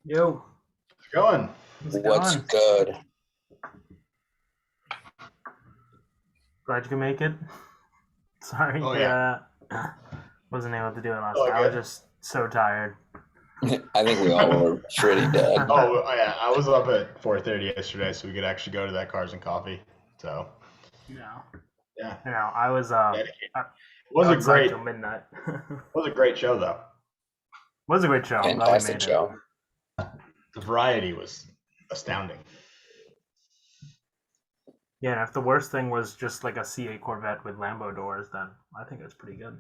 Yo, How's it going? how's it What's going? good? Glad you could make it. Sorry, Oh yeah, wasn't able to do it last all night. I was good. just so tired. I think we all were pretty dead. Yeah, I was up at 4:30 yesterday, so we could actually go to that Cars and Coffee. So No, yeah, I was dedicated. out- It was a outside great, till midnight. show though. Was a great show. I'm glad we Fantastic made it. show. The variety was astounding. Yeah, and if the worst thing was just like a C8 Corvette with Lambo doors, then I think it's pretty good.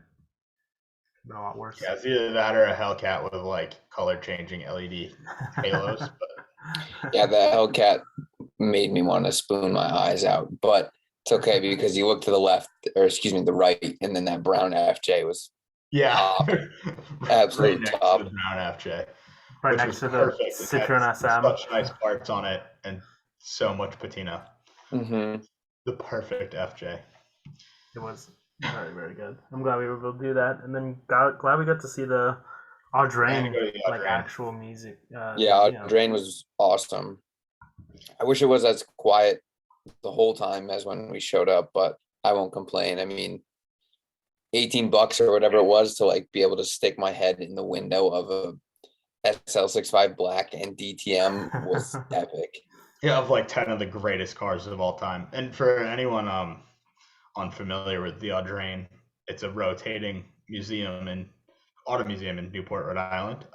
Been a lot worse. Yeah, it's either that or a Hellcat with like color changing LED halos. Yeah, the Hellcat made me want to spoon my eyes out, but it's okay because you look to the left, or excuse me, the right, and then that brown FJ was Yeah, top, right absolute next to top. the brown FJ, Right which next was to the perfect. It had Citroen SM. such nice parts on it and so much patina. hmm The perfect FJ. It was very, very good. I'm glad we were able to do that, and then glad we got to see the Audrain Go to the like Audrain. actual music Yeah, museum. Drain was awesome. I wish it was as quiet the whole time as when we showed up, but I won't complain. I mean, $18 or whatever it was to like be able to stick my head in the window of a SL65 black and DTM was epic. Yeah, of like 10 of the greatest cars of all time. And for anyone unfamiliar with the Audrain, it's a rotating museum and auto museum in Newport, Rhode Island.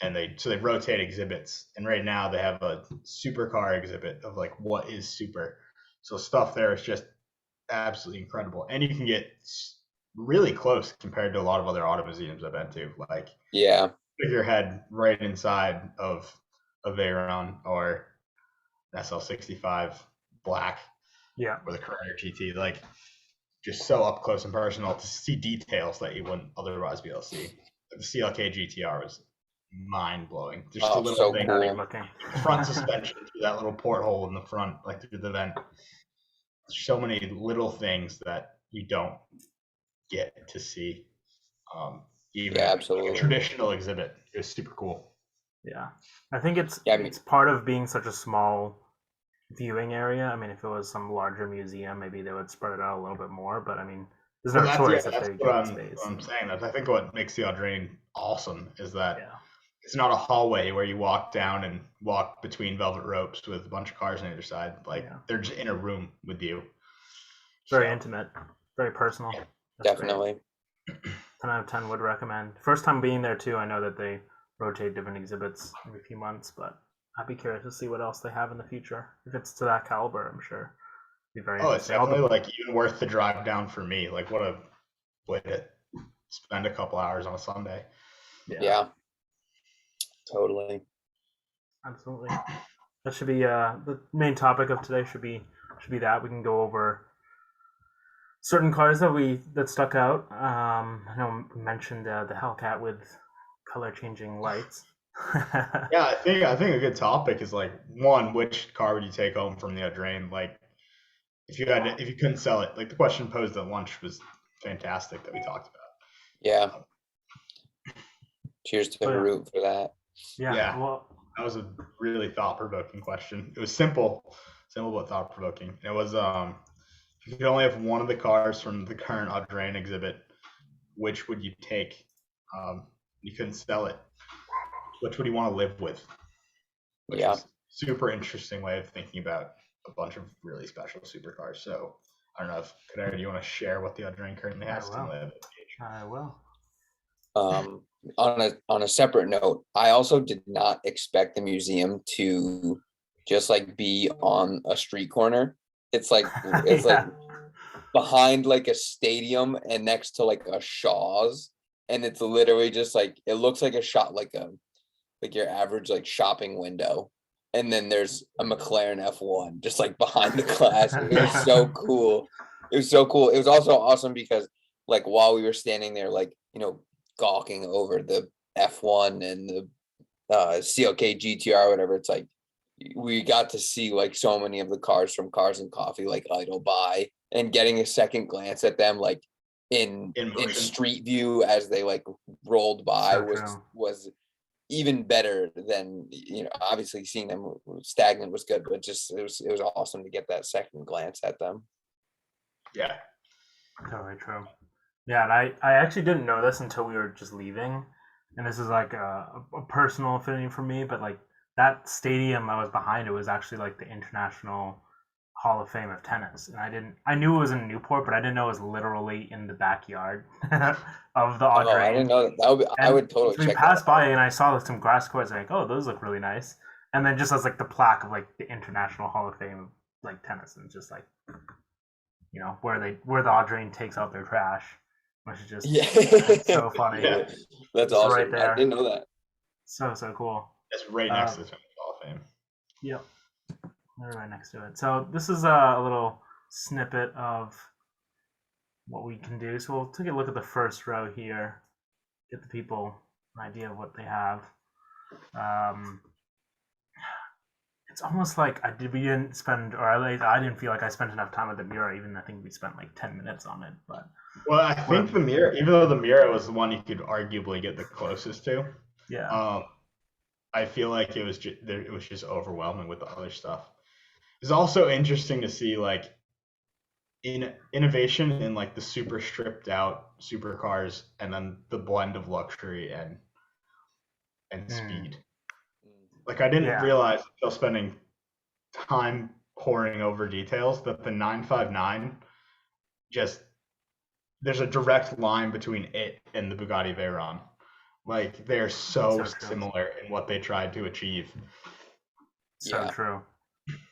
And they rotate exhibits. And right now they have a supercar exhibit of like what is super. So stuff there is just absolutely incredible. And you can get really close compared to a lot of other auto museums I've been to. Like Yeah, put your head right inside of a Veyron or SL65 black Yeah, or the Carrera GT, like just so up close and personal to see details that you wouldn't otherwise be able to see. The CLK GTR was mind blowing. Just a oh, little so thing, very cool. good looking. front suspension through that little porthole in the front, like through the vent. So many little things that you don't get to see. Even Yeah, at like a absolutely. traditional exhibit, it was super cool. Yeah, I think it's Yeah, I mean, it's part of being such a small viewing area. I mean, if it was some larger museum, maybe they would spread it out a little bit more. But I mean, there's no choice if That's they what give the space. I'm saying. That I think what makes the Audrain awesome is that Yeah, it's not a hallway where you walk down and walk between velvet ropes with a bunch of cars on either side. Like yeah, they're just in a room with you. very So, intimate, very personal. yeah, That's great. definitely. 10 out of 10 would recommend. First time being there too. I know that they rotate different exhibits every few months, but I'd be curious to see what else they have in the future. If it's to that caliber, I'm sure it'd be very oh, it's interesting. All definitely the like even worth the drive down for me. Like what a way to spend a couple hours on a Sunday. Yeah, totally. absolutely. That should be the main topic of today. Should be that we can go over certain cars that stuck out. I know we mentioned the Hellcat with color changing lights. Yeah, I think a good topic is like one, which car would you take home from the Audrain? Like if you couldn't sell it, like the question posed at lunch was fantastic that we talked about. Yeah. Cheers to Oh, yeah. Harut for that. Yeah, Yeah. well, That was a really thought-provoking question. It was simple but thought-provoking. It was if you could only have one of the cars from the current Audrain exhibit, which would you take? You couldn't sell it. Which would you want to live with? Which Yeah. is super interesting way of thinking about a bunch of really special supercars. So I don't know if Kadar, do you want to share what the Audrain currently has? I will. On a separate note, I also did not expect the museum to just like be on a street corner. It's like it's like behind like a stadium and next to like a Shaw's, and it's literally just like it looks like a shot like your average like shopping window, and then there's a McLaren F1 just like behind the glass. It was so cool. It was so cool. It was also awesome because like while we were standing there, like gawking over the F1 and the CLK GTR, whatever, it's like we got to see like so many of the cars from Cars and Coffee like idle by and getting a second glance at them like in In motion. street view as they like rolled by So true. was even better than, obviously seeing them stagnant was good, but just it was awesome to get that second glance at them. Yeah. Totally true. Yeah, and I actually didn't know this until we were just leaving, and this is like a personal affinity for me, but like that stadium I was behind, it was actually like the International Hall of Fame of tennis, and I knew it was in Newport, but I didn't know it was literally in the backyard of the Oh, I Audrain. didn't know that. I And would totally we check passed that by out. and I saw some grass courts, like, oh, those look really nice. And then just as like the plaque of like the International Hall of Fame of like tennis, and just like where the Audrain takes out their trash, which is just Yeah. so funny. Yeah. That's It's awesome. right there. I didn't know that. So cool. It's right next to the Tennis Hall of Fame. Yep, they're right next to it. So this is a little snippet of what we can do. So we'll take a look at the first row here, get the people an idea of what they have. It's almost like we didn't spend, or at least I didn't feel like I spent enough time at the Mira. Even I think we spent like 10 minutes on it. But Well, I think the Mira, even though the Mira was the one you could arguably get the closest to, yeah, I feel like it was just overwhelming with the other stuff. It's also interesting to see like in innovation in like the super stripped out supercars, and then the blend of luxury and speed. Like I didn't realize until spending time poring over details that the 959 just there's a direct line between it and the Bugatti Veyron. Like they're so similar in what they tried to achieve. So true.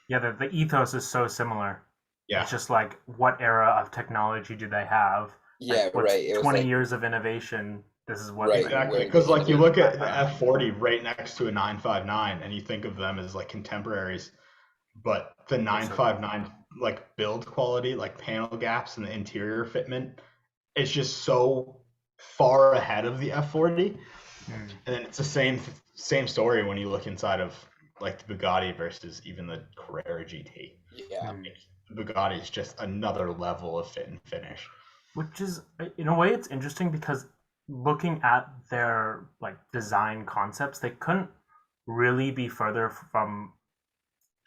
Yeah, the ethos is so similar. Yeah. It's just like, what era of technology do they have? Yeah, like, what's right. It was 20 like, years of innovation. This is what Right, exactly, because like you look at the F40 right next to a 959 and you think of them as like contemporaries, but the 959 like build quality, like panel gaps and the interior fitment, it's just so far ahead of the F40. And then it's the same story when you look inside of like the Bugatti versus even the Carrera GT. Yeah. The Bugatti is just another level of fit and finish. Which is, in a way, it's interesting because looking at their like design concepts, they couldn't really be further from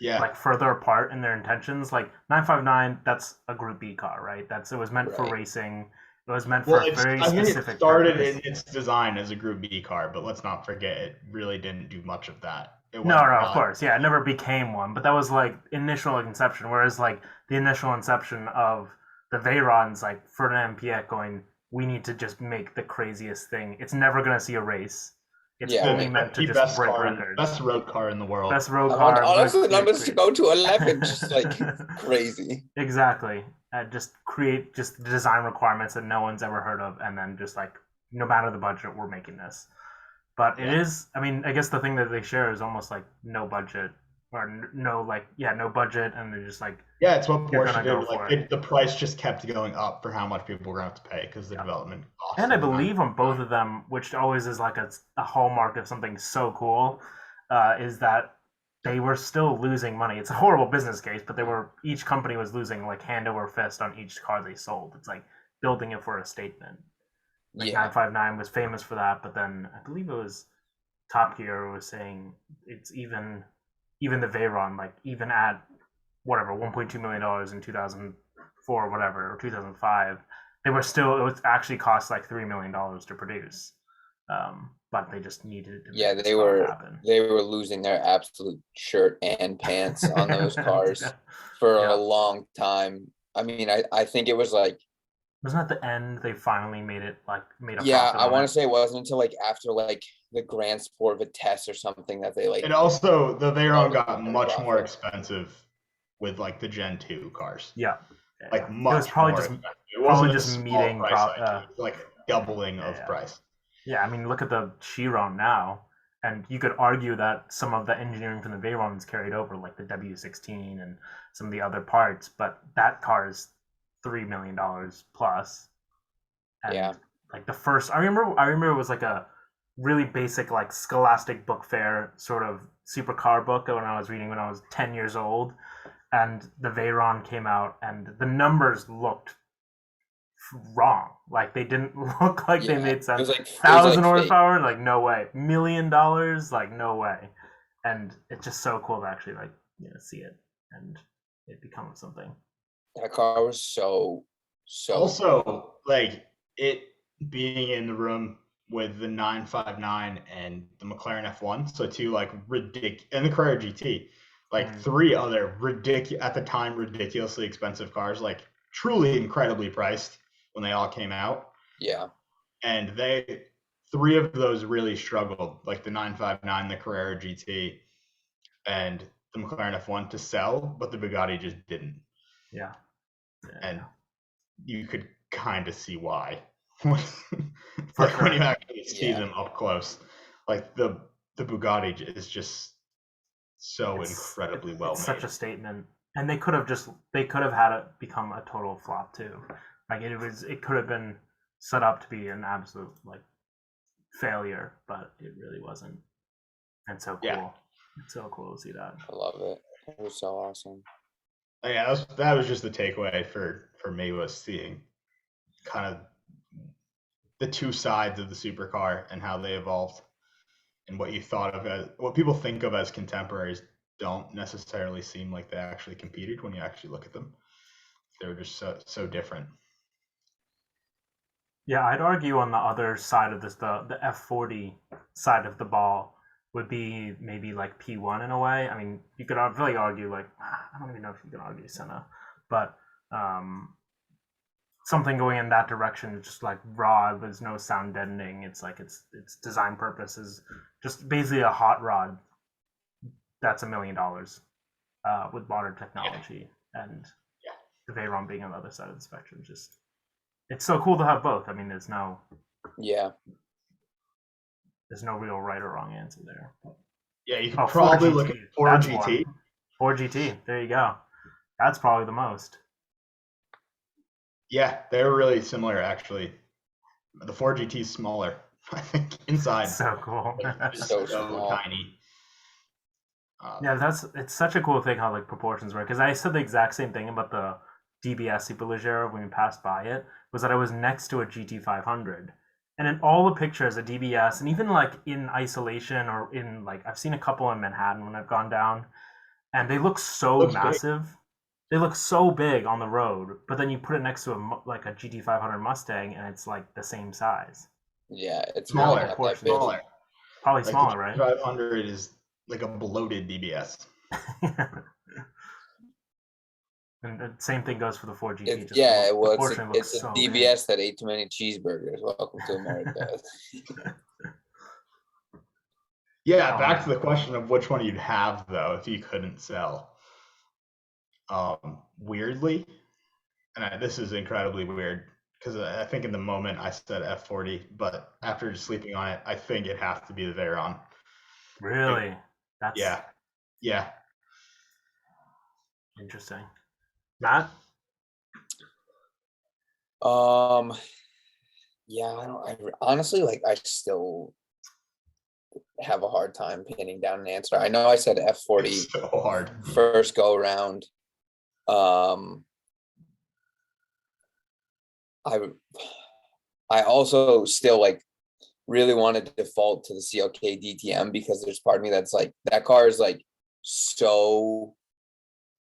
like further apart in their intentions. Like 959, that's a Group B car, right? It was meant for racing. It was meant for a very specific. It started in its design as a Group B car, but let's not forget it really didn't do much of that. No, of course, yeah, it never became one. But that was like initial conception. Whereas like the initial inception of the Veyron's, like Ferdinand Piëch going, we need to just make the craziest thing. It's never gonna see a race. It's only meant to just break records. Best road car in the world. Best road car. All of the numbers to go to 11, just like crazy. Exactly. Just create just design requirements that no one's ever heard of, and then just like, no matter the budget, we're making this. But it is, I mean, I guess the thing that they share is almost like no budget, or no budget, and they're just like, yeah, it's what Porsche did. Like the price just kept going up for how much people were going to have to pay because the development cost. And I believe on both of them, which always is like a hallmark of something so cool, is that they were still losing money. It's a horrible business case, but each company was losing like hand over fist on each car they sold. It's like building it for a statement. Like 959 was famous for that, but then I believe it was Top Gear was saying it's even the Veyron, like even at whatever $1.2 million in 2004 or whatever, or 2005, it was actually cost like $3 million to produce. But they just needed it to happen. They were losing their absolute shirt and pants on those cars for a long time. I mean, I think it was like, wasn't at the end they finally made a I want to say it wasn't until like after like the Grand Sport Vitesse or something that they like. And also the Veyron got much more expensive with like the Gen 2 cars. Yeah. Like much. It was probably more expensive. It wasn't just meeting price like doubling of price. Yeah, I mean, look at the Chiron now, and you could argue that some of the engineering from the Veyron is carried over, like the W16 and some of the other parts, but that car is $3 million plus. And like the first, I remember it was like a really basic like Scholastic Book Fair sort of supercar book when I was reading when I was 10 years old, and the Veyron came out and the numbers looked wrong. Like they didn't look like they Yeah, made it sense. was like 1,000 fake. horsepower, like no way. $1 million, like no way. And it's just so cool to actually like see it and it become something. That car was so Also, like it being in the room with the 959 and the McLaren F1, so two like ridiculous, and the Carrera GT, like three other ridiculous at the time ridiculously expensive cars, like truly incredibly priced when they all came out. Yeah. And three of those really struggled, like the 959, the Carrera GT, and the McLaren F1 to sell, but the Bugatti just didn't. Yeah. And you could kind of see why. Like when you actually see them up close, like the Bugatti is just so incredibly well made. Such a statement, and they could have had it become a total flop too. Like it could have been set up to be an absolute like failure, but it really wasn't. And so cool. Yeah. It's so cool to see that. I love it. It was so awesome. Yeah, that was just the takeaway for me, was seeing kind of the two sides of the supercar and how they evolved, and what you thought of as what people think of as contemporaries don't necessarily seem like they actually competed when you actually look at them. They were just so different. Yeah, I'd argue on the other side of this, the F40 side of the ball would be maybe like P1 in a way. I mean, you could really argue like, I don't even know if you can argue Senna, but something going in that direction, just like raw. There's no sound deadening. It's like its design purpose is just basically a hot rod that's $1 million with modern technology, and the Veyron being on the other side of the spectrum. Just it's so cool to have both. I mean, there's no real right or wrong answer there. Yeah, you could probably look at 4GT. 4GT, there you go. That's probably the most. Yeah, they're really similar, actually. The 4GT is smaller, I think, inside. So cool. It's so tiny. Yeah, it's such a cool thing how like proportions work. Because I said the exact same thing about the DBS Superleggera when we passed by it, was that I was next to a GT500. And in all the pictures of DBS, and even like in isolation or in like, I've seen a couple in Manhattan when I've gone down, and they look so massive. Big. They look so big on the road, but then you put it next to a GT500 Mustang, and it's like the same size. Yeah, it's smaller. Smaller. Probably like smaller, right? 500 is like a bloated DBS. And the same thing goes for the 4GT. It's a DBS that ate too many cheeseburgers. Welcome to America. Yeah, back to the question of which one you'd have, though, if you couldn't sell. Weirdly, and this is incredibly weird, because I think in the moment I said F40, but after sleeping on it, I think it has to be the Veyron. Really? Yeah. Interesting. Matt? Yeah, I honestly, like, I still have a hard time pinning down an answer. I know I said F40 it's so hard. First go around. I also still like really want to default to the CLK DTM, because there's part of me that's like, that car is like so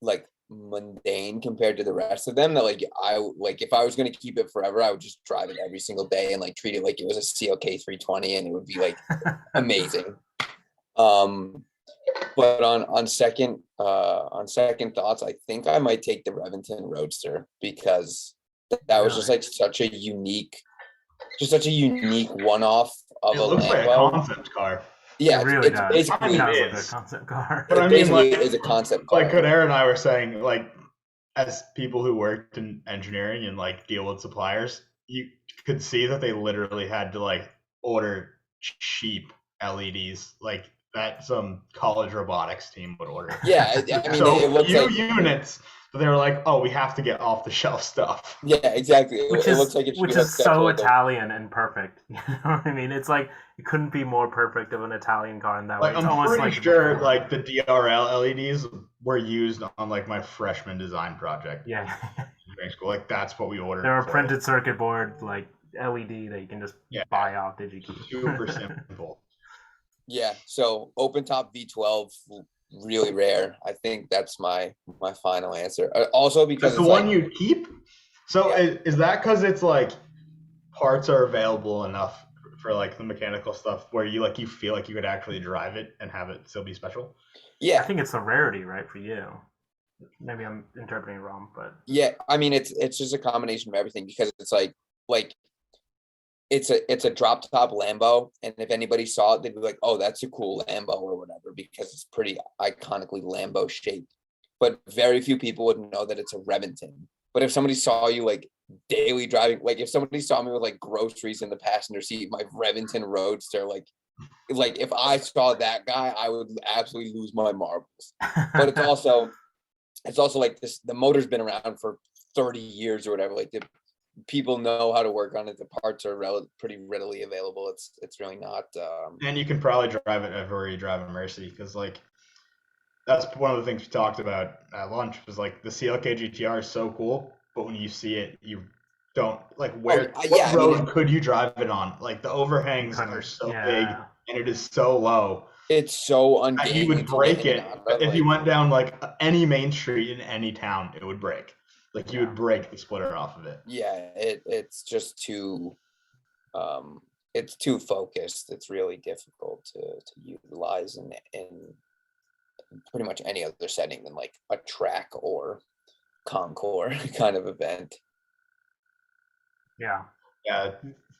like mundane compared to the rest of them that like if I was going to keep it forever, I would just drive it every single day and like treat it like it was a CLK 320, and it would be like amazing. But on second thoughts, I think I might take the Reventon Roadster, because that was just like such a unique one-off of it looks like a concept car. Yeah, it really does. Basically like a concept car. But I mean, like, is a concept car. Like what Aaron and I were saying, like, as people who worked in engineering and like deal with suppliers, you could see that they literally had to like order cheap LEDs, like that some college robotics team would order. Yeah, I mean, so it looks like units. But they were like, "Oh, we have to get off the shelf stuff." Yeah, exactly. It looks like which is so Italian and perfect. You know what I mean? It's like it couldn't be more perfect of an Italian car in that way. It's I'm pretty sure like the DRL LEDs were used on like my freshman design project. Yeah. school. Like that's what we ordered. They're a for printed it. circuit board, like LED that you can just Yeah. buy off DigiKey. Super simple. Yeah, so open top V12, really rare. I think that's my final answer. Also because That's the it's one like, you keep. So Yeah. is that because it's like parts are available enough for like the mechanical stuff where you feel like you could actually drive it and have it still be special? I yeah, think it's the rarity, right, for you. Maybe I'm interpreting it wrong, but yeah. I mean, it's just a combination of everything because it's like it's a drop top Lambo, and if anybody saw it, they'd be like, "Oh, that's a cool Lambo" or whatever, because it's pretty iconically Lambo shaped. But very few people would know that it's a Remington. But if somebody saw you like daily driving, like if somebody saw me with like groceries in the passenger seat, my Remington Roadster, like if I saw that guy, I would absolutely lose my marbles. But it's also like this, the motor's been around for 30 years or whatever. Like the people know how to work on it. The parts are pretty readily available. It's really not. And you can probably drive it everywhere you drive a Mercy because like that's one of the things we talked about at lunch was like the CLK GTR is so cool, but when you see it, you don't like Oh what yeah, I mean road could you drive it on? Like the overhangs are couldn't. so big Yeah. and it is so low. it's so That you would ungaining to get break in and it out of. if you Like went down like any main street in any town, it would break. Like you Yeah. would break the splitter off of it. yeah, it's just too it's too focused. It's really difficult to utilize in pretty much any other setting than like a track or concours kind of event. Yeah. Yeah,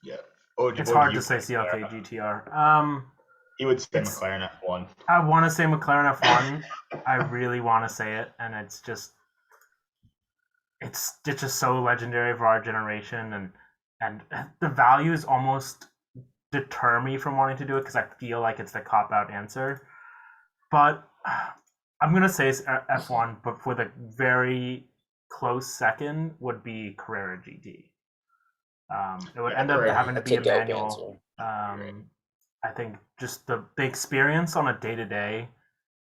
yeah. What It's would hard you to say pick there? CLK GTR. He would say It's McLaren F1. I want to say McLaren F1. I really want to say it, and it's just so legendary for our generation, and the values almost deter me from wanting to do it because I feel like it's the cop out answer. But I'm gonna say it's F1, but for the very close second would be Carrera GT. It would Yeah, end up Carrera having to That's be a a dope manual. answer. I think just the experience on a day to day,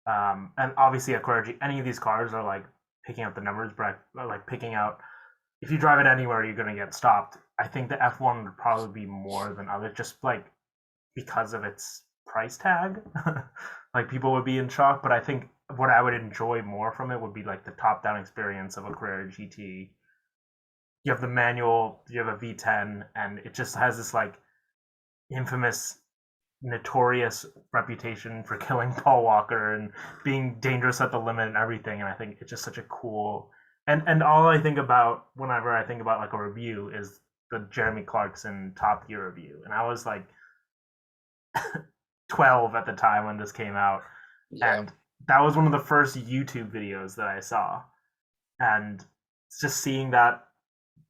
and obviously at Carrera, any of these cars are like picking out the numbers, but like picking out if you drive it anywhere, you're gonna get stopped. I think the F1 would probably be more than others, just like because of its price tag. Like people would be in shock, but I think what I would enjoy more from it would be like the top down experience of a Carrera GT. You have the manual, you have a V10, and it just has this like infamous, notorious reputation for killing Paul Walker and being dangerous at the limit and everything. And I think it's just such a cool. And all I think about whenever I think about like a review is the Jeremy Clarkson Top Gear review, and I was like 12 at the time when this came out, Yeah, and that was one of the first YouTube videos that I saw, and just seeing that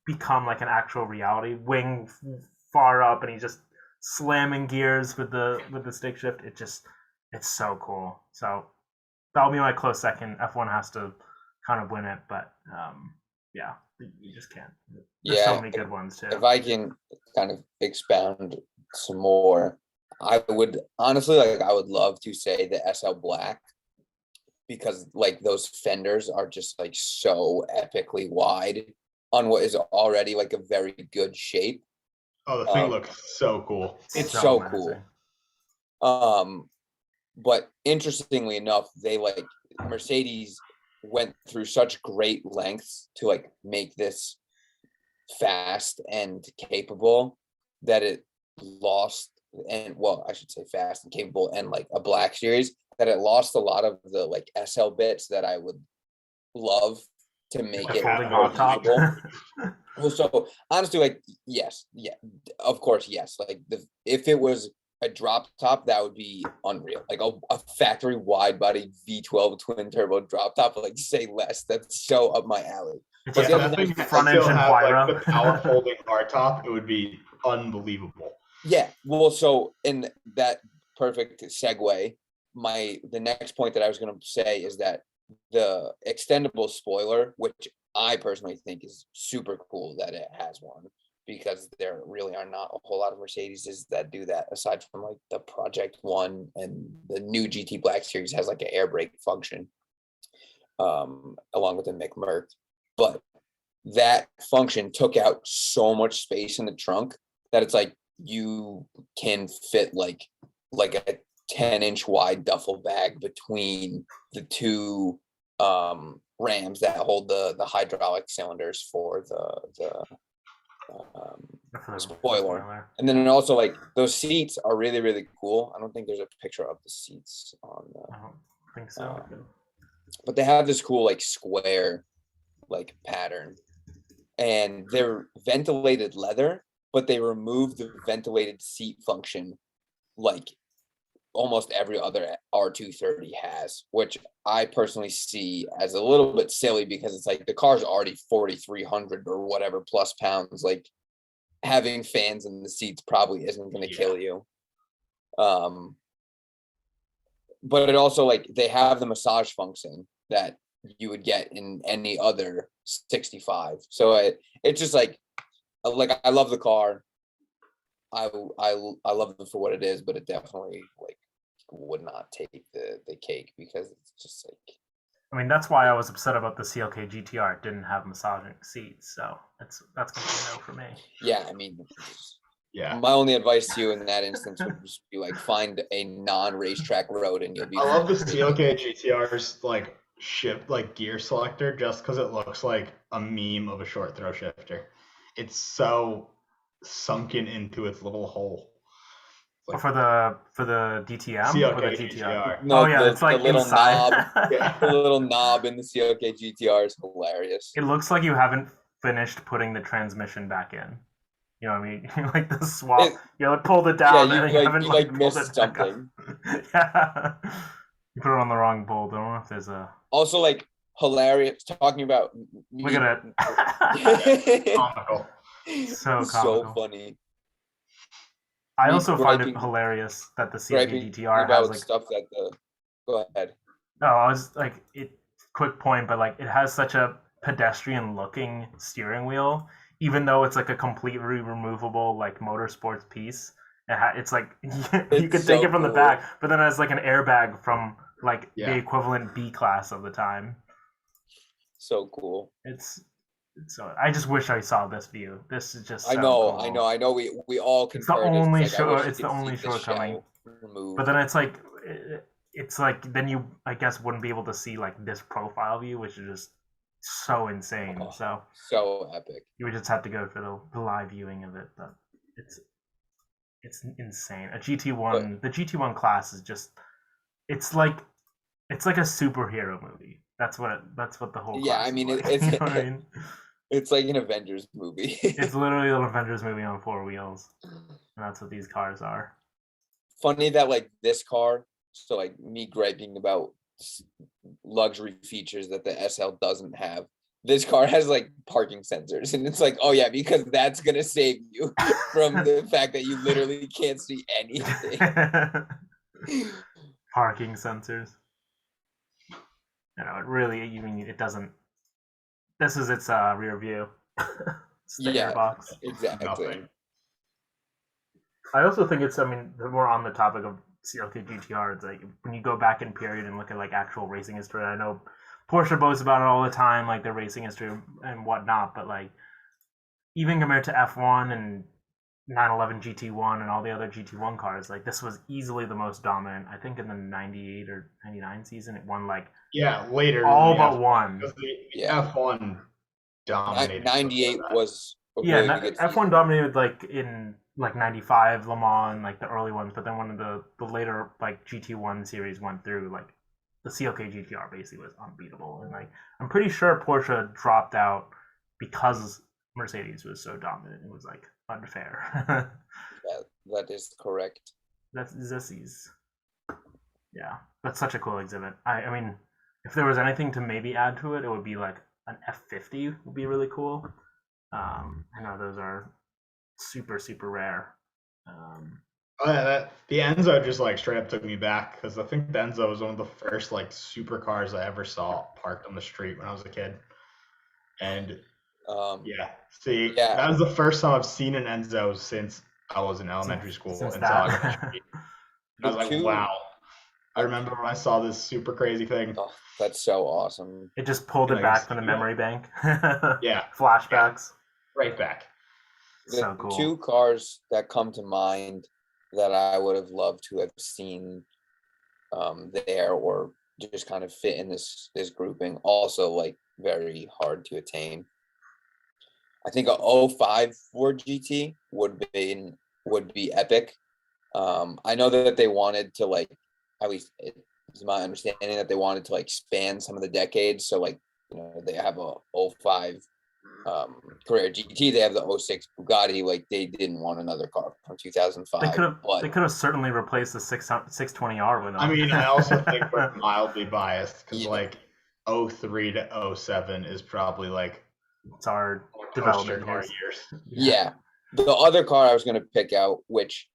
become like an actual reality, wing far up, and he's just slamming gears with the stick shift. It's so cool. So that'll be my close second. F1 has to kind of win it, but yeah, you just can't. There's so yeah. many good ones too. If I can kind of expound some more, I would honestly like I would love to say the SL Black, because like those fenders are just like so epically wide on what is already like a very good shape. Oh, the thing looks so cool. It's so menacing. cool. But interestingly enough, they like Mercedes went through such great lengths to like make this fast and capable that it lost, and well, I should say fast and capable and like a Black Series, that it lost a lot of the like SL bits that I would love to make The it folding more hot top. usable. Well, so honestly, like yes, yeah, of course, yes. Like if it was a drop top, that would be unreal. Like a factory wide body V12 twin turbo drop top, like say less. That's so up my alley. It's But just the If other that thing thing is, front still engine had like pyro. the power folding hardtop, it would be unbelievable. yeah, well, so in that perfect segue, the next point that I was going to say is that the extendable spoiler, which I personally think is super cool that it has one, because there really are not a whole lot of Mercedeses that do that, aside from like the Project One, and the new GT Black Series has like an air brake function, along with the McMurk. But that function took out so much space in the trunk that it's like you can fit like a 10-inch wide duffel bag between the two rams that hold the hydraulic cylinders for the spoiler. And then also like those seats are really, really cool. I don't think there's a picture of the seats on the, I don't think so. but they have this cool like square like pattern, and they're ventilated leather, but they removed the ventilated seat function like almost every other R230 has, which I personally see as a little bit silly because it's like the car's already 4,300 or whatever plus pounds. Like having fans in the seats probably isn't going to kill you. But it also like they have the massage function that you would get in any other 65. So it's just like I love the car. I love it for what it is, but it definitely like would not take the cake because it's just like. I mean, that's why I was upset about the CLK GTR. It didn't have massaging seats, so that's gonna be a no for me. Yeah, I mean, yeah. My only advice to you in that instance would just be like find a non-racetrack road and you'll be. I love the CLK GTR's like gear selector just because it looks like a meme of a short throw shifter. It's so sunken into its little hole. Like, for the DTM CLK or the GTR? No, it's like the little inside. knob. Yeah. The little knob in the CLK GTR is hilarious. It looks like you haven't finished putting the transmission back in. You know what I mean? Like the swap. You pulled it down and you haven't pulled missed it something. Yeah. You put it on the wrong bolt. I don't know if there's a. Also, like hilarious talking about. Look at it. Comical. So comical. So funny. I also find it hilarious that the CLK GTR has like stuff that the. Go ahead. No, I was like, quick point, but like it has such a pedestrian-looking steering wheel, even though it's like a completely removable like motorsports piece. It's like you could take it from the back, but then it has like an airbag from like the equivalent B class of the time. So cool. So I just wish I saw this view. This is just. I know. We all concur. It's the only shortcoming. But then it's like then you I guess wouldn't be able to see like this profile view, which is just so insane. So epic. You would just have to go for the live viewing of it, but it's insane. The GT1 class is just it's like a superhero movie. That's what the whole class I mean is like. it's You know what I mean? It's like an Avengers movie. It's literally an Avengers movie on 4 wheels, and that's what these cars are. Funny that like this car, so like me griping about luxury features that the SL doesn't have. This car has like parking sensors, and it's like, oh yeah, because that's gonna save you from the fact that you literally can't see anything. Parking sensors. It really. You mean it doesn't. This is its rear view. Sticker box. Exactly. Nothing. I also think it's. I mean, we're on the topic of CLK GTR. It's like when you go back in period and look at like actual racing history. I know Porsche boasts about it all the time, like their racing history and whatnot. But like even compared to F1 and 911 GT1 and all the other GT1 cars, like this was easily the most dominant. I think in the 98 or 99 season, it won like later all but one. F1 dominated. 98 was F1 dominated like in like 95 Le Mans, like the early ones, but then one of the later like GT1 series went through, like the CLK GTR basically was unbeatable, and like I'm pretty sure Porsche dropped out because Mercedes was so dominant. It was like unfair. that is correct. That's Zissies. Yeah, that's such a cool exhibit. I mean, if there was anything to maybe add to it, it would be like an F50 would be really cool. I know those are super, super rare. The Enzo just like straight up took me back because I think the Enzo was one of the first like supercars I ever saw parked on the street when I was a kid. And that was the first time I've seen an Enzo since I was in elementary school. And I was like, wow. I remember when I saw this super crazy thing. Oh, that's so awesome. It just pulled it back from the memory bank. Yeah. Flashbacks. Right back. So The cool. two cars that come to mind that I would have loved to have seen there, or just kind of fit in this grouping, also like very hard to attain. I think a '05 Ford GT would be epic. I know that they wanted to, like, at least it's my understanding that they wanted to like span some of the decades. So like, they have a '05 Carrera GT, they have the '06 Bugatti. Like, they didn't want another car from 2005. They could have certainly replaced the 620R with them. I mean, I also think we're mildly biased because Yeah. like '03 to '07 is probably like it's our poster development car years. years. Yeah. The other car I was going to pick out, which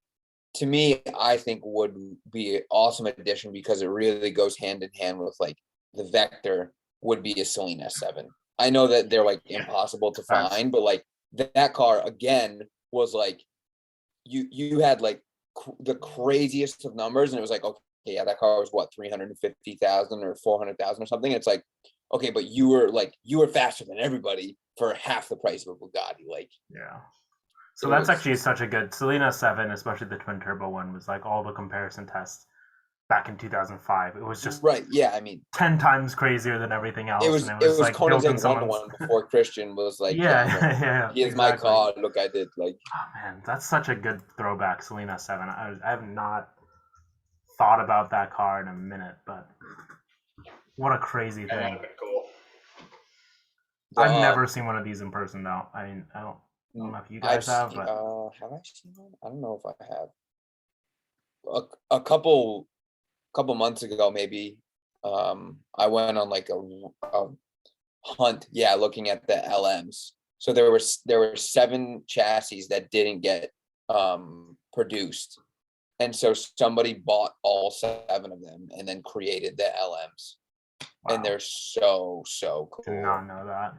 to me I think would be an awesome addition because it really goes hand in hand with like the Vector, would be a Celine S7. I know that they're like impossible to find, but like that car again was like you had like the craziest of numbers, and it was like, okay, yeah, that car was what, 350,000 or 400,000 or something. It's like, okay, but you were faster than everybody for half the price of a Bugatti. Like, yeah. So that's actually such a good Selena 7, especially the twin turbo one, was like all the comparison tests back in 2005. It was just right. Yeah, I mean, 10 times crazier than everything else. It was like Koenigsegg one before Christian was like, yeah, here's exactly. my car. Look, I did like. Oh man, that's such a good throwback, Selena 7. I have not thought about that car in a minute, but what a crazy thing. That'd be cool. I've never seen one of these in person though. I mean, I don't know if you guys have, but have I seen one? I don't know if I have. A couple months ago, maybe, I went on like a hunt, looking at the LMs. So there were 7 chassis that didn't get produced, and so somebody bought all 7 of them and then created the LMs. Wow. And they're so cool. Did not know that.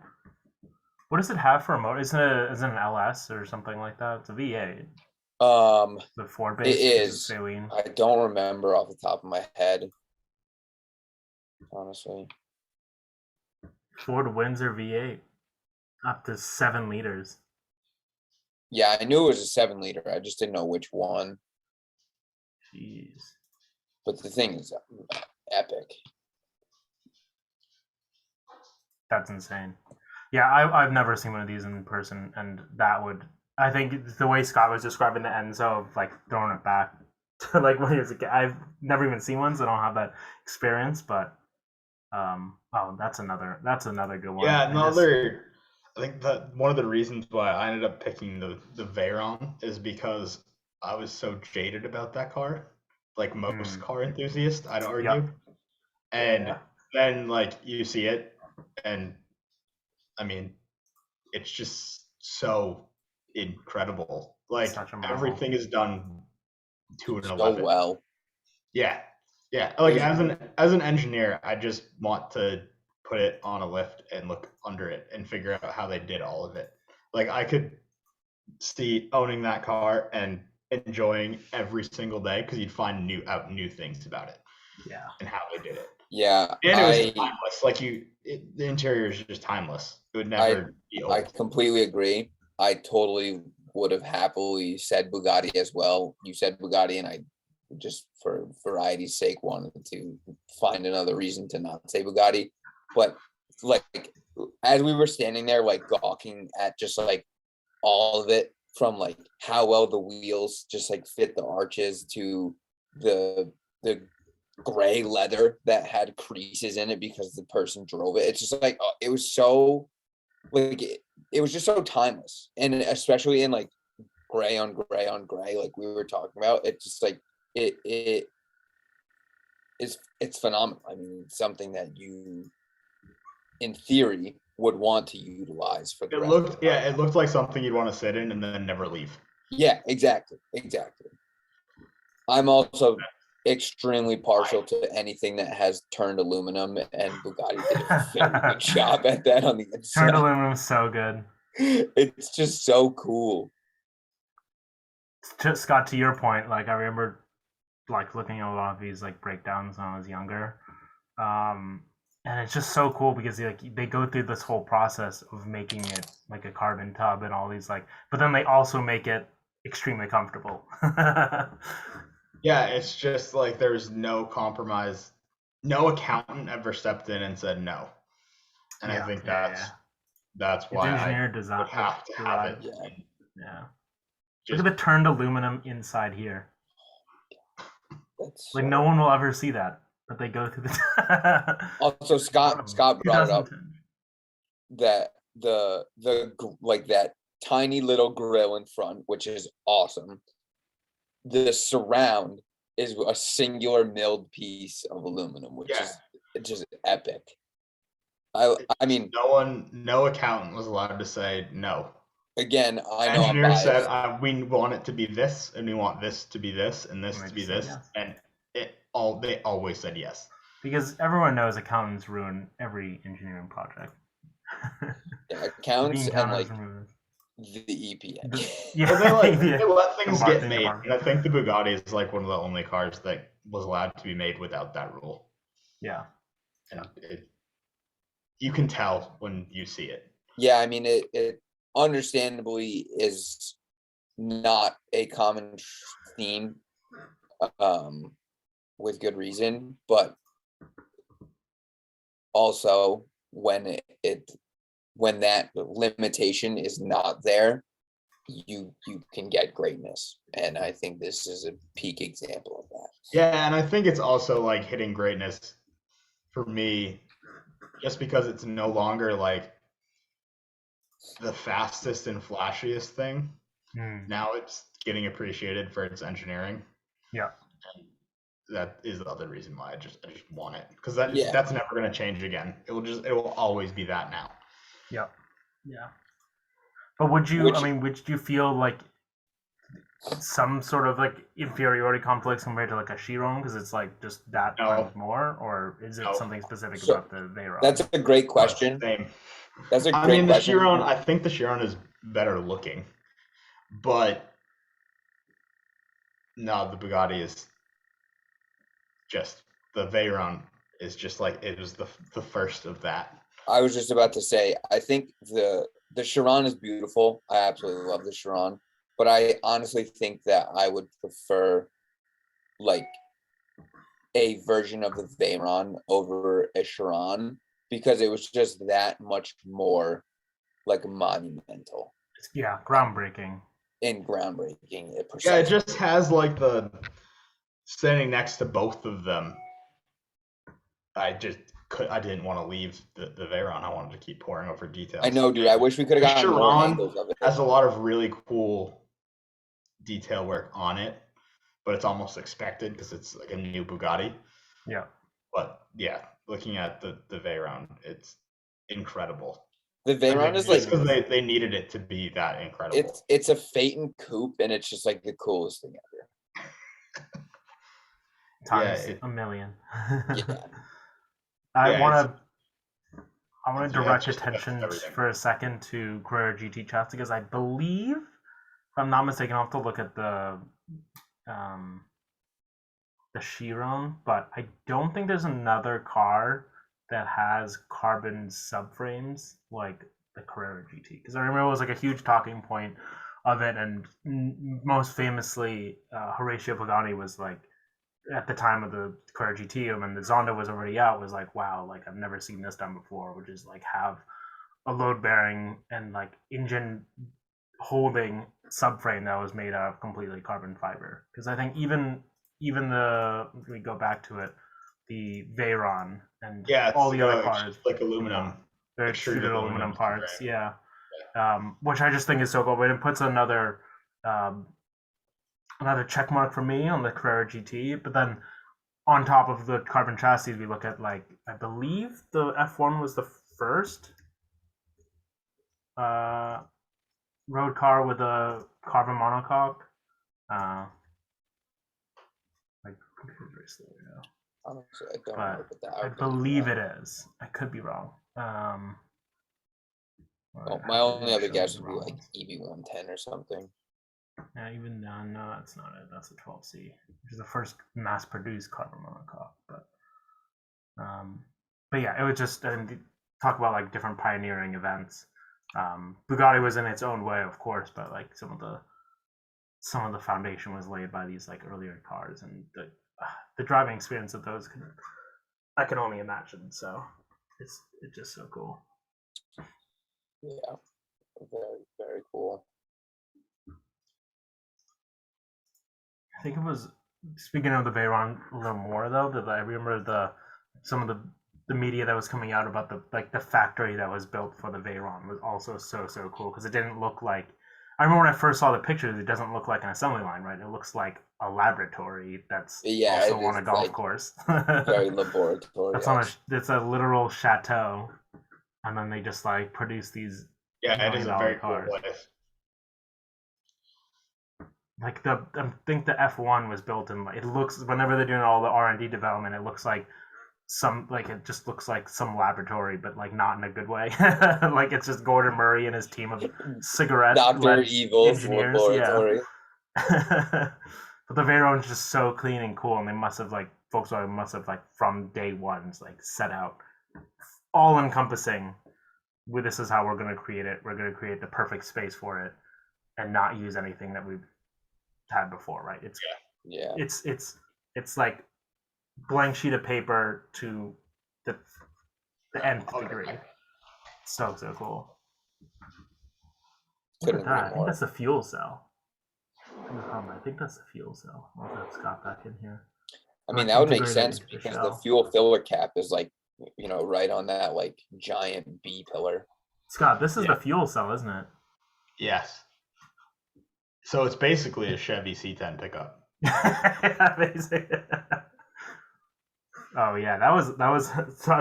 What does it have for a motor? Is it an LS or something like that? It's a V8. The Ford base. It is. I don't remember off the top of my head, honestly. Ford Windsor V8, up to 7 liters. Yeah, I knew it was a 7-liter. I just didn't know which one. Jeez. But the thing is epic. That's insane. Yeah, I've never seen one of these in person, and that would, I think the way Scott was describing the Enzo of like throwing it back to like when he was a kid. I've never even seen one, so I don't have that experience. But that's another good one. Yeah, I think that one of the reasons why I ended up picking the Veyron is because I was so jaded about that car, like most car enthusiasts, I'd argue. Yep. And then like you see it, and I mean, it's just so incredible. Like everything is done to an 11. So well. Yeah. Like as an engineer, I just want to put it on a lift and look under it and figure out how they did all of it. Like I could see owning that car and enjoying every single day because you'd find new things about it. Yeah. And how they did it. Yeah. And it was timeless. Like the interior is just timeless. It would never be old. I completely agree. I totally would have happily said Bugatti as well. You said Bugatti, and I just for variety's sake wanted to find another reason to not say Bugatti. But like as we were standing there, like gawking at just like all of it, from like how well the wheels just like fit the arches to the gray leather that had creases in it because the person drove it. It's just like it was so like it was just so timeless, and especially in like gray on gray on gray, like we were talking about. It's just like it's phenomenal. I mean, it's something that you, in theory, would want to utilize for the rest. It looked like something you'd want to sit in and then never leave. Yeah, exactly. I'm also extremely partial to anything that has turned aluminum, and Bugatti did a very good job at that on the inside. Turned aluminum is so good. It's just so cool. Scott, to your point, like I remember like looking at a lot of these like breakdowns when I was younger. And it's just so cool because they go through this whole process of making it like a carbon tub and all these like, but then they also make it extremely comfortable. Yeah, it's just like there's no compromise. No accountant ever stepped in and said no. And I Yeah, think yeah. that's It's why I engineered design, would like have to have it. derived. Yeah. Yeah. Look Just at the turned aluminum inside here. That's Like no one will ever see that, but they go through the. also Scott brought it up 2010. that like that tiny little grill in front, which is awesome. The surround is a singular milled piece of aluminum, which is just epic. I mean, no accountant was allowed to say no. again, I know I'm Engineer biased. said, we want it to be this, and we want this to be this, and this And they to be just said this, yes. and they always said yes. Because everyone knows accountants ruin every engineering project. Yeah, accounts and like removed. the EPA. Yeah, Well, they yeah. let things get Marketing made, department. and I think the Bugatti is like one of the only cars that was allowed to be made without that rule. Yeah. And you can tell when you see it. Yeah, I mean it understandably is not a common theme, with good reason, but also when when that limitation is not there, you can get greatness, and I think this is a peak example of that. Yeah, and I think it's also like hitting greatness for me, just because it's no longer like the fastest and flashiest thing. Now it's getting appreciated for its engineering. Yeah. And that is the other reason why I just want it, because that's never going to change again. It will always be that now. Yeah. Yeah. But would you feel like some sort of like inferiority complex compared to like a Chiron because it's like just that times more, or is it something specific about the Veyron? That's a great question. Same. That's a great question. The Chiron, I think the Chiron is better looking, but no, the Bugatti is just, the Veyron is just like, it was the first of that. I was just about to say, I think the Chiron is beautiful. I absolutely love the Chiron, but I honestly think that I would prefer like a version of the Veyron over a Chiron because it was just that much more like monumental. Yeah, groundbreaking. And groundbreaking. Yeah, it just has like the standing next to both of them. I didn't want to leave the Veyron. I wanted to keep pouring over details. I know, dude. I wish we could have gotten more angles of it. Has a lot of really cool detail work on it, but it's almost expected because it's like a new Bugatti. Yeah. But yeah, looking at the Veyron, it's incredible. The Veyron is like, because they needed it to be that incredible. It's a Phaeton coupe, and it's just like the coolest thing ever. Times a million. Yeah. I want to direct attention for a second to Carrera GT chats because I believe, if I'm not mistaken, I'll have to look at the Chiron, but I don't think there's another car that has carbon subframes like the Carrera GT. Because I remember it was like a huge talking point of it, and most famously, Horacio Pagani was like, at the time of the Carrera GT, when the Zonda was already out, was like, wow, like I've never seen this done before, which is like have a load bearing and like engine holding subframe that was made out of completely carbon fiber. Because I think even we go back to it, the Veyron and all the other cars, like aluminum, they're extruded aluminum parts, which I just think is so cool. But it puts another check mark for me on the Carrera GT. But then on top of the carbon chassis, we look at like, I believe the F1 was the first road car with a carbon monocoque. Like computer's very slow now. Honestly, I don't know what that. I believe it is. I could be wrong. My only other guess would be like EV110 or something. Yeah, even no, that's not it. That's a 12C, which is the first mass-produced carbon monocoque. But yeah, it was just and talk about like different pioneering events. Bugatti was in its own way, of course, but like some of the foundation was laid by these like earlier cars, and the driving experience of those I can only imagine. So it's just so cool. Yeah, very, very cool. I think it was speaking of the Veyron a little more though. That I remember some of the media that was coming out about the factory that was built for the Veyron was also so cool because it didn't look like. I remember when I first saw the pictures, it doesn't look like an assembly line, right? It looks like a laboratory that's also on a golf course. Very laboratory. That's on it's a literal chateau, and then they just like produce these it is a very cars. cool place. Like I think the F1 was built in like it looks whenever they're doing all the R&D development, it looks like it just looks like some laboratory, but like not in a good way. Like it's just Gordon Murray and his team of cigarette Dr. Evil's engineers. laboratory. Yeah. But the Veyron is just so clean and cool, and they must have like Volkswagen must have like from day one like set out all encompassing. This is how we're going to create it. We're going to create the perfect space for it, and not use anything that we've had before, right? It's like blank sheet of paper to the nth degree. So cool. Look at that. I think that's the fuel cell. I think that's the fuel cell. I'll have Scott back in here. I mean, that would make sense because the fuel filler cap is like, right on that like giant B pillar. Scott, this is the fuel cell, isn't it? Yes. So it's basically a Chevy C10 pickup. Oh yeah, that was.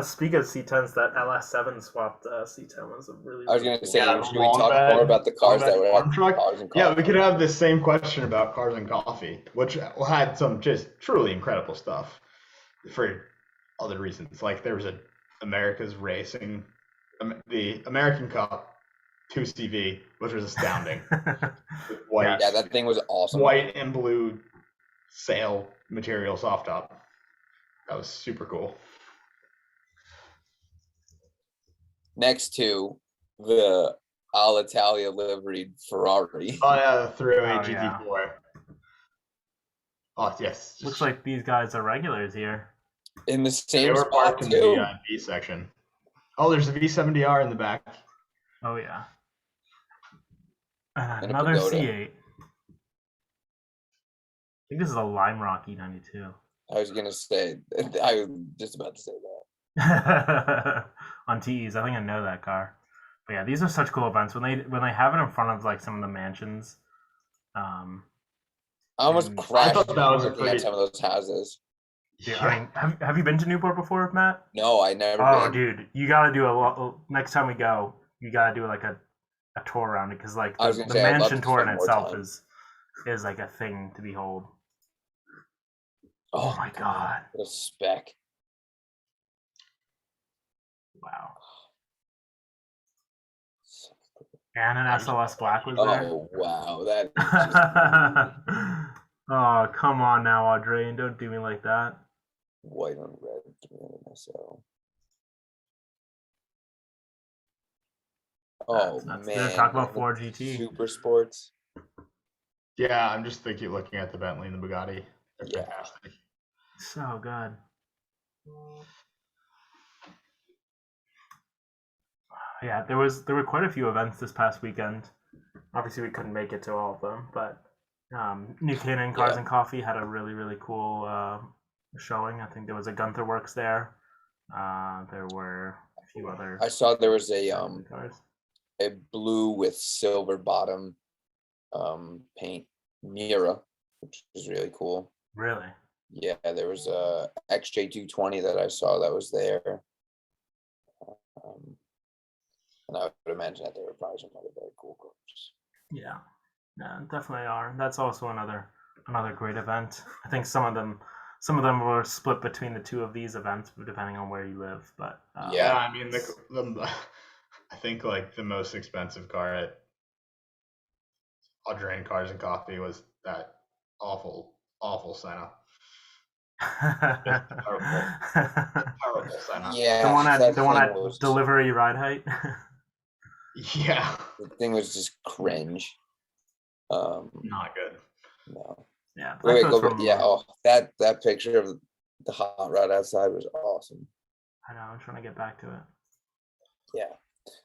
Speaking of C10s, that LS7 swapped C10 was a really. I was gonna say, should we long talk bed, more about the cars that were farm at truck? Cars and Coffee? Yeah, we could have the same question about Cars and Coffee, which had some just truly incredible stuff for other reasons. Like there was America's Racing, the American Cup 2CV, which was astounding. White, yeah, that thing was awesome. White and blue sail material soft top. That was super cool. Next to the Alitalia liveried Ferrari. Oh yeah, the 308 GT4. Yeah. Oh yes. Looks like these guys are regulars here. In the same they were spot parked too. In the B section. Oh, there's a V70R in the back. Oh yeah. Another C8. I think this is a Lime Rock E92. I was gonna say. I was just about to say that. On TEs, I think I know that car. But yeah, these are such cool events when they have it in front of like some of the mansions. I almost crashed looking at some of those houses. Dude, I mean, have you been to Newport before, Matt? No, I never. Oh, dude, you gotta do next time we go. You gotta do like a tour around it because like the mansion tour in itself is like a thing to behold. Oh my god! What a spec! Wow. And an SLS Black was there. Oh wow, that. Is just... Oh come on now, Audrain, don't do me like that. White on red 300 SL. Oh man! Talk about 4 GT Super Sports. Yeah, I'm just looking at the Bentley and the Bugatti. They're fantastic. So good. Yeah, there were quite a few events this past weekend. Obviously, we couldn't make it to all of them, but New Canaan Cars and Coffee had a really, really cool showing. I think there was a Gunther Works there. There were a few other. I saw there was a blue with silver bottom paint Mira, which is really cool. Really? Yeah, there was a XJ220 that I saw that was there. And I would imagine that there were probably some other very cool cars. Yeah, definitely are. That's also another great event. I think some of them were split between the two of these events, depending on where you live. But yeah, I mean, I think like the most expensive car at Audrain Cars and Coffee was that awful, awful Senna. Terrible Senna. Yeah, the one that thing at was delivery ride height. Yeah, the thing was just cringe. not good. No. Yeah, that Wait, goes go back. from. Yeah, oh, that picture of the hot rod outside was awesome. I know. I'm trying to get back to it. Yeah.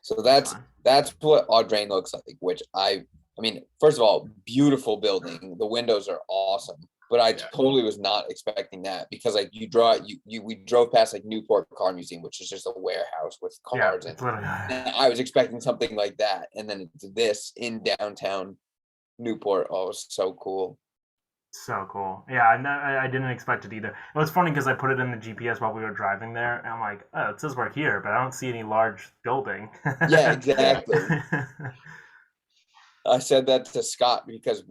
So That's fine. that's what Audrain looks like, which I mean, first of all, beautiful building. The windows are awesome. But I totally was not expecting that because like we drove past like Newport Car Museum, which is just a warehouse with cars it's and literally. I was expecting something like that. And then it's this in downtown Newport. Oh, it was so cool. So cool. Yeah, I didn't expect it either. It was funny because I put it in the GPS while we were driving there, and I'm like, oh, it says we're here, but I don't see any large building. Yeah, exactly. I said that to Scott because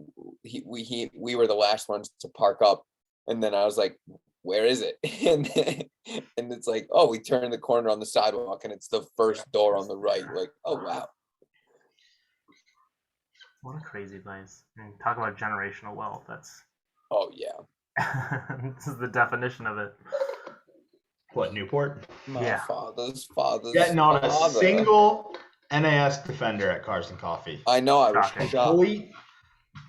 we were the last ones to park up, and then I was like, "Where is it?" And it's like, "Oh, we turned the corner on the sidewalk, and it's the first door on the right." Like, oh wow. What a crazy place. I mean, talk about generational wealth. That's Oh yeah. this is the definition of it. What, Newport? My father's Yeah, not a father. single NAS defender at Cars and Coffee. I know. I was Shocking. shocked.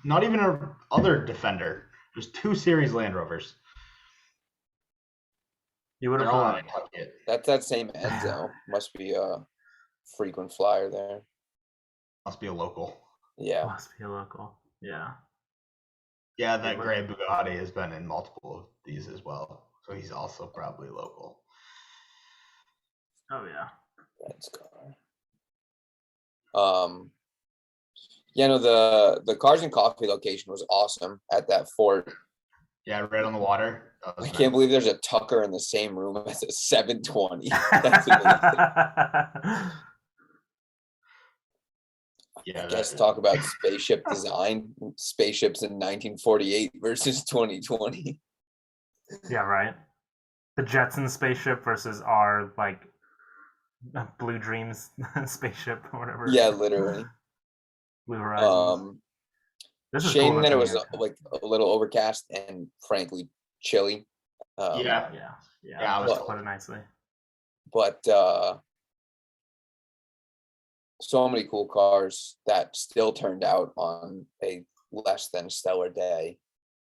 Not even a other defender. There's 2 Series Land Rovers. You would have They're all in thought. a bucket. That's that same Enzo. Must be a frequent flyer there. Must be a local. Yeah. Must be a local. Yeah. Yeah, that gray Bugatti has been in multiple of these as well. So he's also probably local. Oh yeah. That's car. Yeah, no, the Cars and Coffee location was awesome at that fort. Yeah, right on the water. I can't believe there's a Tucker in the same room as a 720. That's amazing. Yeah, I guess talk about spaceship design, spaceships in 1948 versus 2020. Yeah, right. The Jetson spaceship versus our like Blue Dreams spaceship or whatever. Yeah, literally. Blue Horizons. This is shame cool that it was like a little overcast and frankly chilly. Yeah. Let's put it nicely. But so many cool cars that still turned out on a less than stellar day.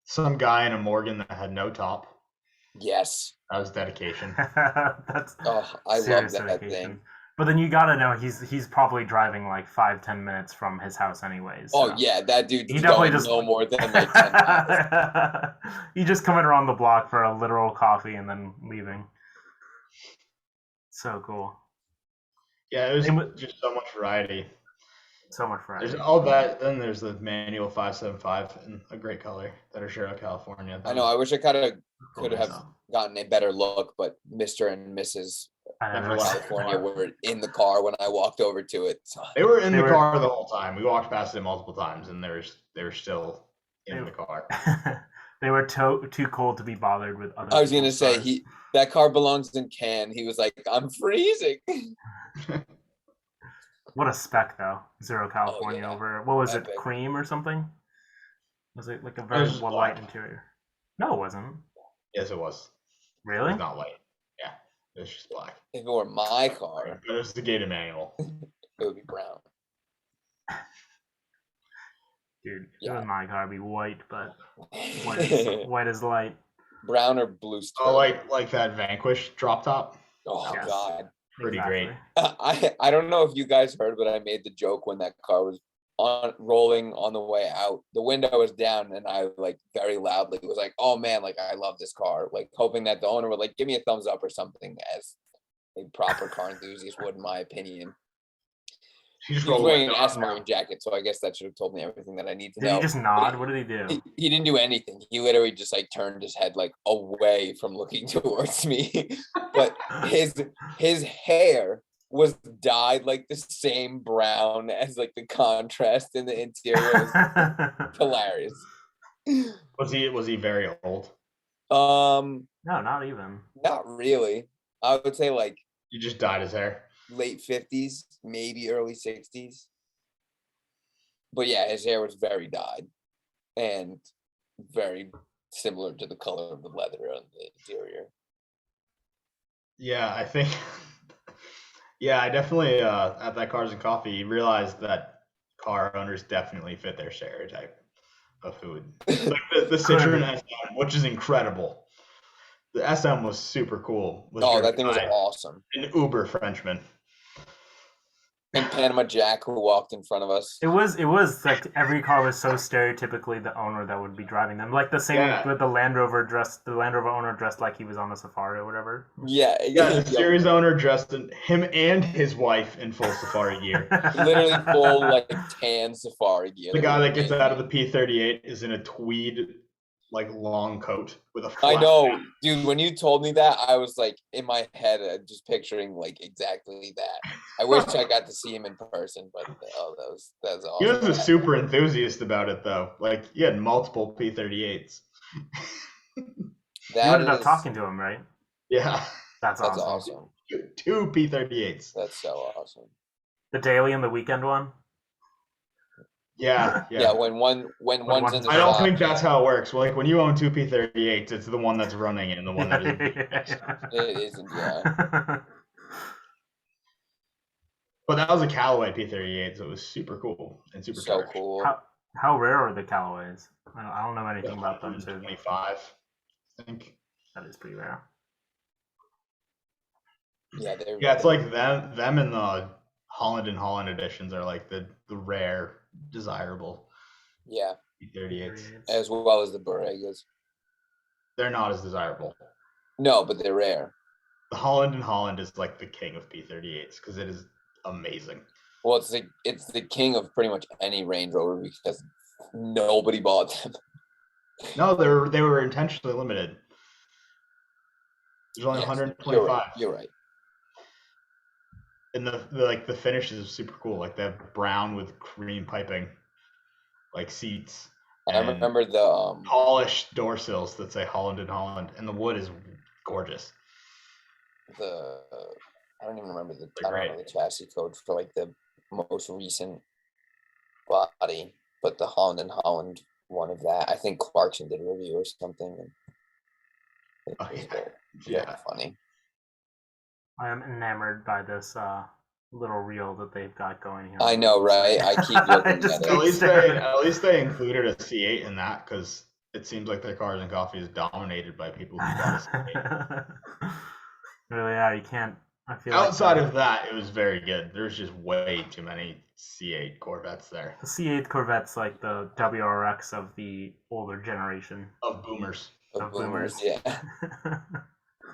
Some guy in a Morgan that had no top. Yes. That was dedication. That's I love that thing. But then you gotta know he's probably driving like 5-10 minutes from his house anyways. So. Oh yeah, that dude's he definitely just no more than like 10 miles. He just coming around the block for a literal coffee and then leaving. So cool. Yeah, it was just so much variety. So much variety. There's all that, then there's the manual 575 in a great color that are Shiro, California. I know. I wish I could have gotten a better look, but Mr. and Mrs. California were in the car when I walked over to it. So. They were in the car the whole time. We walked past it multiple times, and they were still in the car. They were too cold to be bothered with other. I was gonna say that car belongs in Cannes. He was like, "I'm freezing." What a spec though, Zero California over what was it, cream or something? Was it like a very light interior? No, it wasn't. Yes, it was. Really? It was not light. Yeah, it was just black. If it were my car, but it was the gated manual. It would be brown. Dude, if it was my car, it'd be white, but white as light. Brown or blue. Oh, like that Vanquish drop top. Oh yes. God. Pretty great. I don't know if you guys heard, but I made the joke when that car was rolling on the way out. The window was down, and I like very loudly was like, "Oh man, like I love this car!" Like hoping that the owner would like give me a thumbs up or something, as a proper car enthusiast would, in my opinion. He was wearing an Aston Martin jacket, so I guess that should have told me everything that I need to know. Did he just nod? What did he do? He didn't do anything. He literally just like turned his head like away from looking towards me. But his hair was dyed like the same brown as like the contrast in the interior. Was hilarious. Was he very old? No, not even. Not really. I would say like you just dyed his hair. Late 50s, maybe early 60s. But yeah, his hair was very dyed and very similar to the color of the leather on the interior. Yeah, I think. Yeah, I definitely at that Cars and Coffee realized that car owners definitely fit their stereotype of who would like the Citroen SM, which is incredible. The SM was super cool. Was Oh, driven that thing was by awesome. an Uber Frenchman. And Panama Jack, who walked in front of us. It was like every car was so stereotypically the owner that would be driving them. Like the same with the Land Rover owner dressed like he was on a safari or whatever. Yeah, the series owner dressed in him and his wife in full safari gear. Literally full like tan safari gear. The guy that gets out of the P38 is in a tweed like long coat with a I flat know, hat. dude. When you told me that, I was like in my head, just picturing like exactly that. I wish I got to see him in person, but that was awesome. He was a super enthusiast about it though. Like he had multiple P38s. You ended up talking to him, right? Yeah. That's awesome. Two P38s. That's so awesome. The daily and the weekend one? Yeah. When one's in the I don't think that's how it works. Well, like when you own two P38s, it's the one that's running and the one that isn't. It isn't, yeah. But that was a Callaway P38, so it was super cool and super so cool. How rare are the Callaways? I don't know anything about them. 25, I think. That is pretty rare. Yeah, it's like them and the Holland and Holland editions are like the rare, desirable. Yeah. P38s. As well as the Borregas. They're not as desirable. No, but they're rare. The Holland and Holland is like the king of P38s because it is amazing. Well, it's the king of pretty much any Range Rover because nobody bought them. No, they were intentionally limited. There's only 125. You're right. And the finish is super cool. Like they have brown with cream piping, like seats. I remember the polished door sills that say Holland and Holland, and the wood is gorgeous. I don't even remember the chassis code for like the most recent body, but the Holland and Holland one of that. I think Clarkson did a review or something. And very funny. I am enamored by this little reel that they've got going here. I know, right? I keep looking at it. At least they included a C8 in that because it seems like their Cars and Coffee is dominated by people who bought a C8. Really, yeah, you can't. I feel outside of that, it was very good. There's just way too many C8 Corvettes there. The C8 Corvette's like the WRX of the older generation of boomers. Of boomers, yeah.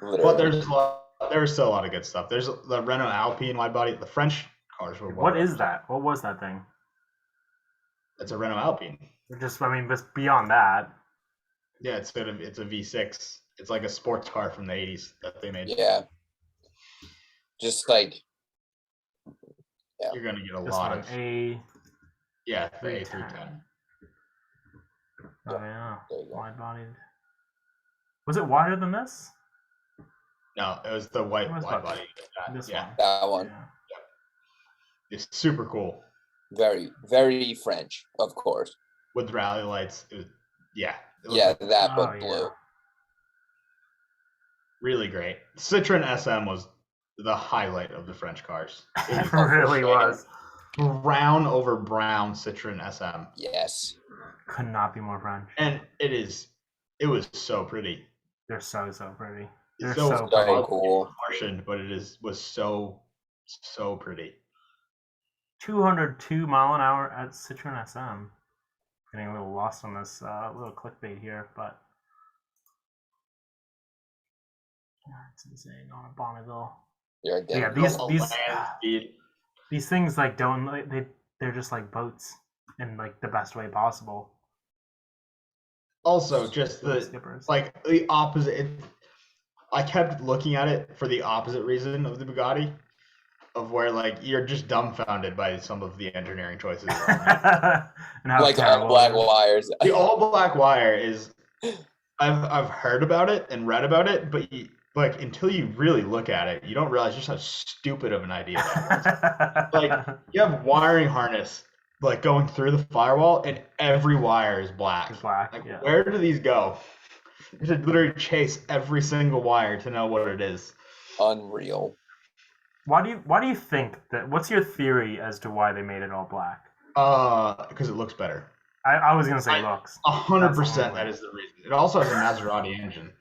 But there was still a lot of good stuff. There's the Renault Alpine wide body. The French cars were. What is that? What was that thing? It's a Renault Alpine. Just beyond that. Yeah, it's a V6. It's like a sports car from the 80s that they made. Yeah. Just like. Yeah. You're gonna get a lot of A. Yeah, the A310. Oh yeah, wide bodied. Was it wider than this? No, it was the wide body. That one. Yeah. It's super cool. Very, very French, of course. With rally lights. But blue. Really great. Citroen SM was the highlight of the French cars. It really was. Brown over brown Citroen SM. Yes. Could not be more French. And it was so pretty. They're so pretty. They're so cool. Martian, but was so pretty. 202 mile an hour at Citroen SM. Getting a little lost on this little clickbait here, but it's insane on a Bonneville. Yeah, these things like they're just like boats in like the best way possible. Also, just the opposite. I kept looking at it for the opposite reason of the Bugatti, of where like you're just dumbfounded by some of the engineering choices. Like all black wires. The all black wire is. I've heard about it and read about it, but like until you really look at it, you don't realize just how stupid of an idea that was. Like you have wiring harness like going through the firewall, and every wire is black. It's black, Like, yeah. where do these go? You should literally chase every single wire to know what it is. Unreal. Why do you think that? What's your theory as to why they made it all black? Because it looks better. I was gonna say looks. 100% that is the reason. It also has a Maserati engine.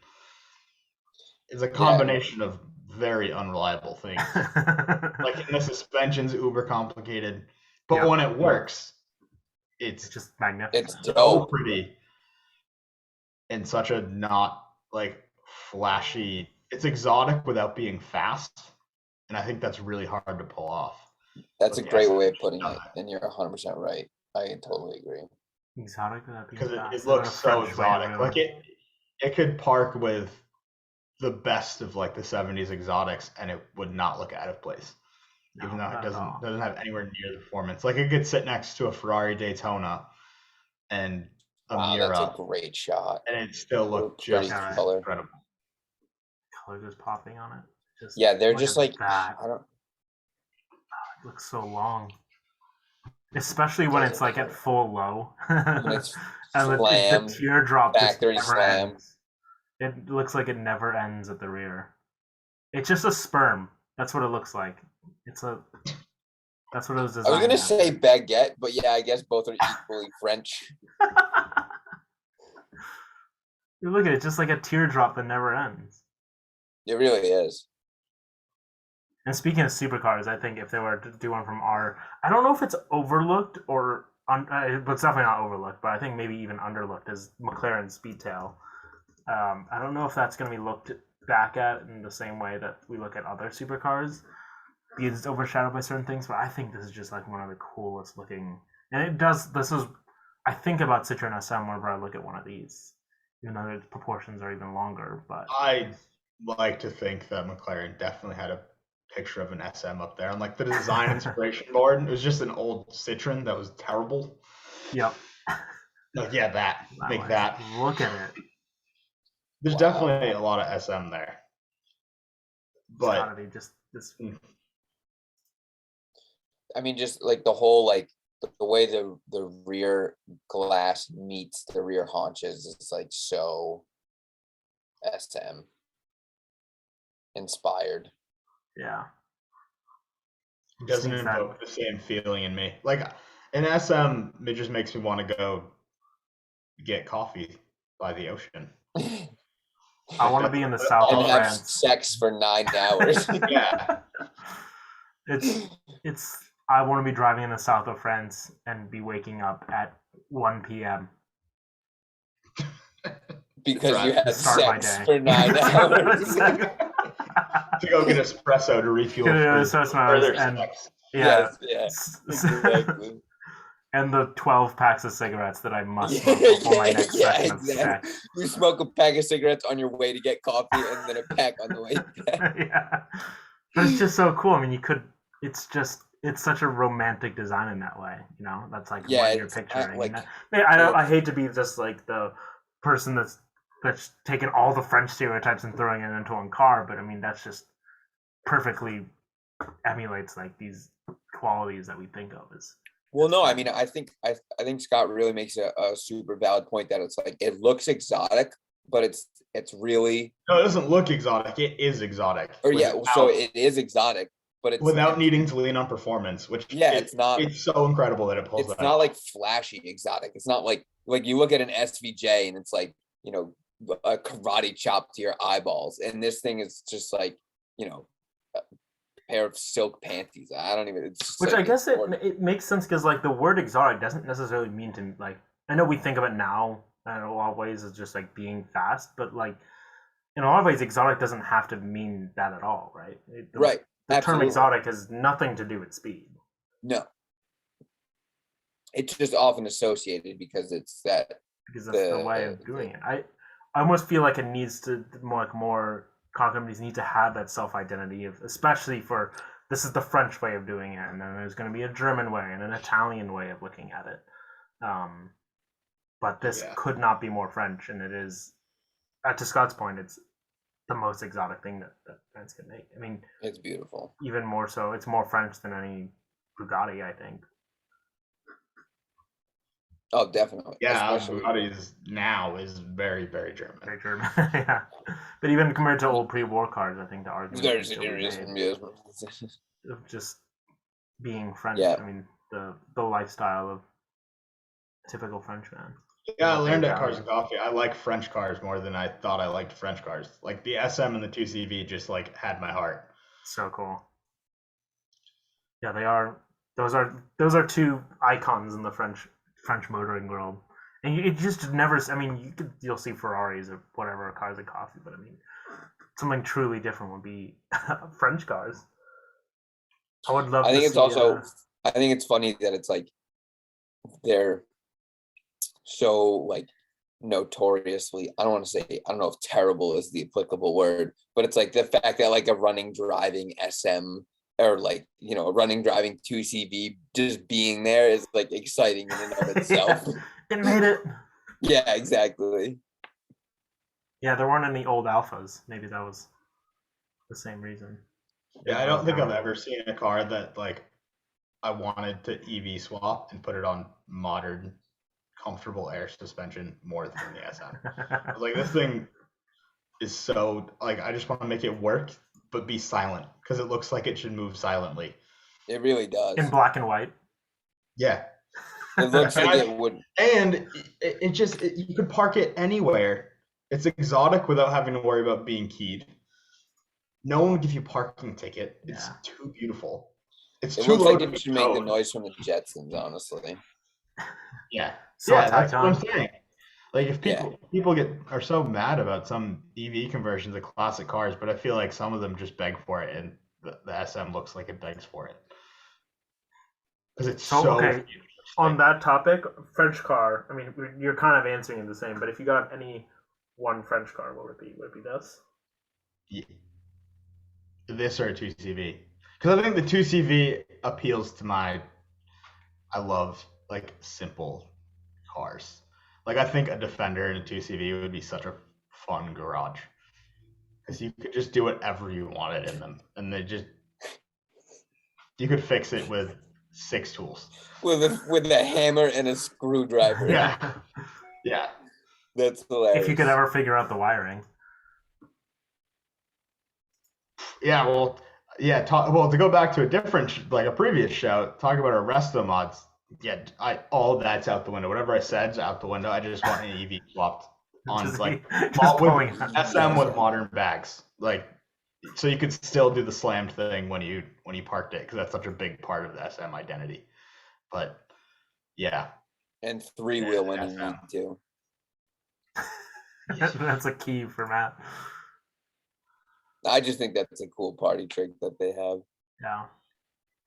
It's a combination of very unreliable things. Like, and the suspension's uber complicated, but when it works, it's just magnificent. It's so dope. pretty and such a not like flashy. It's exotic without being fast, and I think that's really hard to pull off. That's a great way of putting it, and you're 100% right. I totally agree. Exotic without being Because fast. it looks so French way of exotic. doing Like it could park with the best of like the 70s exotics, and it would not look out of place. No, Even though it not at all. doesn't have anywhere near the performance. Like it could sit next to a Ferrari Daytona and a Wow, Miura, that's a great shot. and it still look Pretty just as color. incredible. Color just popping on it. Just Yeah, they're look just at like that. I don't. It looks so long, especially when it's like at full low, When it's and the slammed, teardrop just factory never slam. ends. It looks like it never ends at the rear. It's just a sperm. That's what it looks like. That's what it was I designed. was gonna as. say baguette, but yeah, I guess both are equally French. You look at it, just like a teardrop that never ends. It really is. And speaking of supercars, I think if they were to do one from I don't know if it's overlooked or, but it's definitely not overlooked, but I think maybe even underlooked is McLaren's Speedtail. I don't know if that's going to be looked back at in the same way that we look at other supercars, because it's overshadowed by certain things, but I think this is just like one of the coolest looking, and I think about Citroen SM whenever I look at one of these, even though the proportions are even longer, but. I like to think that McLaren definitely had a picture of an SM up there on like the design inspiration board. It was just an old Citroen that was terrible. Yep. Like, yeah, make that. Look at it. There's definitely a lot of SM there. But it's gotta be just this. I mean, just like the whole like the way the rear glass meets the rear haunches is like so SM inspired. Yeah. It doesn't invoke the same feeling in me. Like an SM, it just makes me want to go get coffee by the ocean. I want to be in the south of have France. Sex for 9 hours. Yeah. It's. I want to be driving in the south of France and be waking up at 1 p.m. Because you had sex for 9 hours. To go get espresso to refuel further sex. Yeah. Yes, exactly. And the 12 packs of cigarettes that I must smoke before my next session of sex. You smoke a pack of cigarettes on your way to get coffee and then a pack on the way back. Yeah. But it's just so cool. I mean, it's such a romantic design in that way, you know? That's like what you're picturing. I hate to be just like the person that's taken all the French stereotypes and throwing it into one car, but I mean, that's just perfectly emulates like these qualities that we think of as. Well, no, I mean, I think Scott really makes a super valid point that it's like it looks exotic, but it's really. No, it doesn't look exotic. It is exotic. Or so it is exotic, but it's without needing to lean on performance, which it's not. It's so incredible that it pulls. It's not like flashy exotic. It's not like you look at an SVJ and it's like, you know, a karate chop to your eyeballs, and this thing is just like, you know, a pair of silk panties. I don't even. It's just which like, I guess it makes sense because like the word exotic doesn't necessarily mean to like. I know we think of it now in a lot of ways as just like being fast, but like in a lot of ways, exotic doesn't have to mean that at all, right? Right. The term exotic has nothing to do with speed. No. It's just often associated because it's that. Because that's the way of doing it. I almost feel like it needs to more car companies need to have that self-identity of, especially for this is the French way of doing it, and then there's going to be a German way and an Italian way of looking at it. But this could not be more French, and it is. To Scott's point, it's the most exotic thing that France can make. I mean, it's beautiful. Even more so, it's more French than any Bugatti, I think. Oh, definitely. Yeah, Especially, Bugatti's now is very, very German. Very German. Yeah. But even compared to old pre-war cars, I think the argument very can still be serious. made Yes. of just being French. Yeah. I mean, the lifestyle of a typical Frenchman. Yeah, I What they learned at value. Cars and Coffee. I like French cars more than I thought I liked French cars. Like the SM and the 2CV just like had my heart. So cool. Yeah, they are. Those are two icons in the French motoring world, and it just never. I mean, you'll see Ferraris or whatever cars and coffee, but I mean, something truly different would be French cars. I would love I to think it's see. also. I think it's funny that it's like they're so like notoriously, I don't want to say, I don't know if terrible is the applicable word, but it's like the fact that like a running driving SM or like, a running driving 2CV just being there is like exciting in and of itself. It made it. Yeah, exactly. Yeah, there weren't any old Alphas. Maybe that was the same reason. Yeah, I don't think I've ever seen a car that like I wanted to EV swap and put it on modern, comfortable air suspension more than the SM. I was like, this thing is so like I just want to make it work, but be silent because it looks like it should move silently. It really does. In black and white. Yeah, It looks like it would. And it just you could park it anywhere. It's exotic without having to worry about being keyed. No one would give you a parking ticket. It's too beautiful. It's It too looks low like to it be should make the towed. noise from the Jetsons, honestly. Yeah, So yeah, that's tacked what I'm on. saying. Like if Yeah. people are so mad about some EV conversions of classic cars, but I feel like some of them just beg for it, and the SM looks like it begs for it because it's So, so. okay, on that topic, French car. I mean, you're kind of answering it the same, but if you got any one French car, what would it be? Would it be this? Yeah, this or a 2CV? Because I think the 2CV appeals to my. I love like simple cars. Like I think a Defender and a 2CV would be such a fun garage because you could just do whatever you wanted in them, and they just you could fix it with 6 tools. With a hammer and a screwdriver. Yeah, yeah. That's hilarious. If you could ever figure out the wiring. Yeah, well, yeah. To go back to a different, like a previous show, talk about our resto mods. Yeah, all that's out the window. Whatever I said's out the window. I just want an EV swapped on Just like pulling with out. SM with modern bags, like so you could still do the slammed thing when you parked it because that's such a big part of the SM identity. But yeah, And 3-wheel when you SM. need to. That's a key for Matt. I just think that's a cool party trick that they have. Yeah.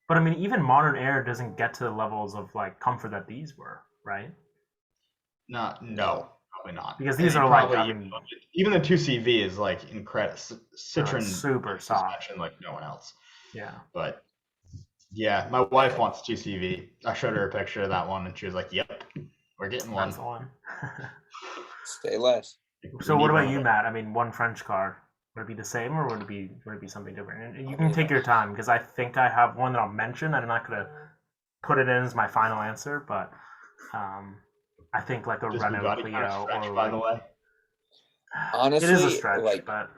But I mean, even modern air doesn't get to the levels of like comfort that these were, right? No, probably not. Because these are like, even the 2CV is like incredible. Citroen super soft, suspension like no one else. Yeah. But yeah, my wife wants 2CV. I showed her a picture of that one, and she was like, "Yep, we're getting one." That's the one. Say less. So what about you, Matt? I mean, one French car. Would it be the same, or would it be something different? And you can take your time because I think I have one that I'll mention. I'm not gonna put it in as my final answer, but I think like a Renault Bugatti Clio kind of stretch, or by the way. Honestly, it is a stretch, like, but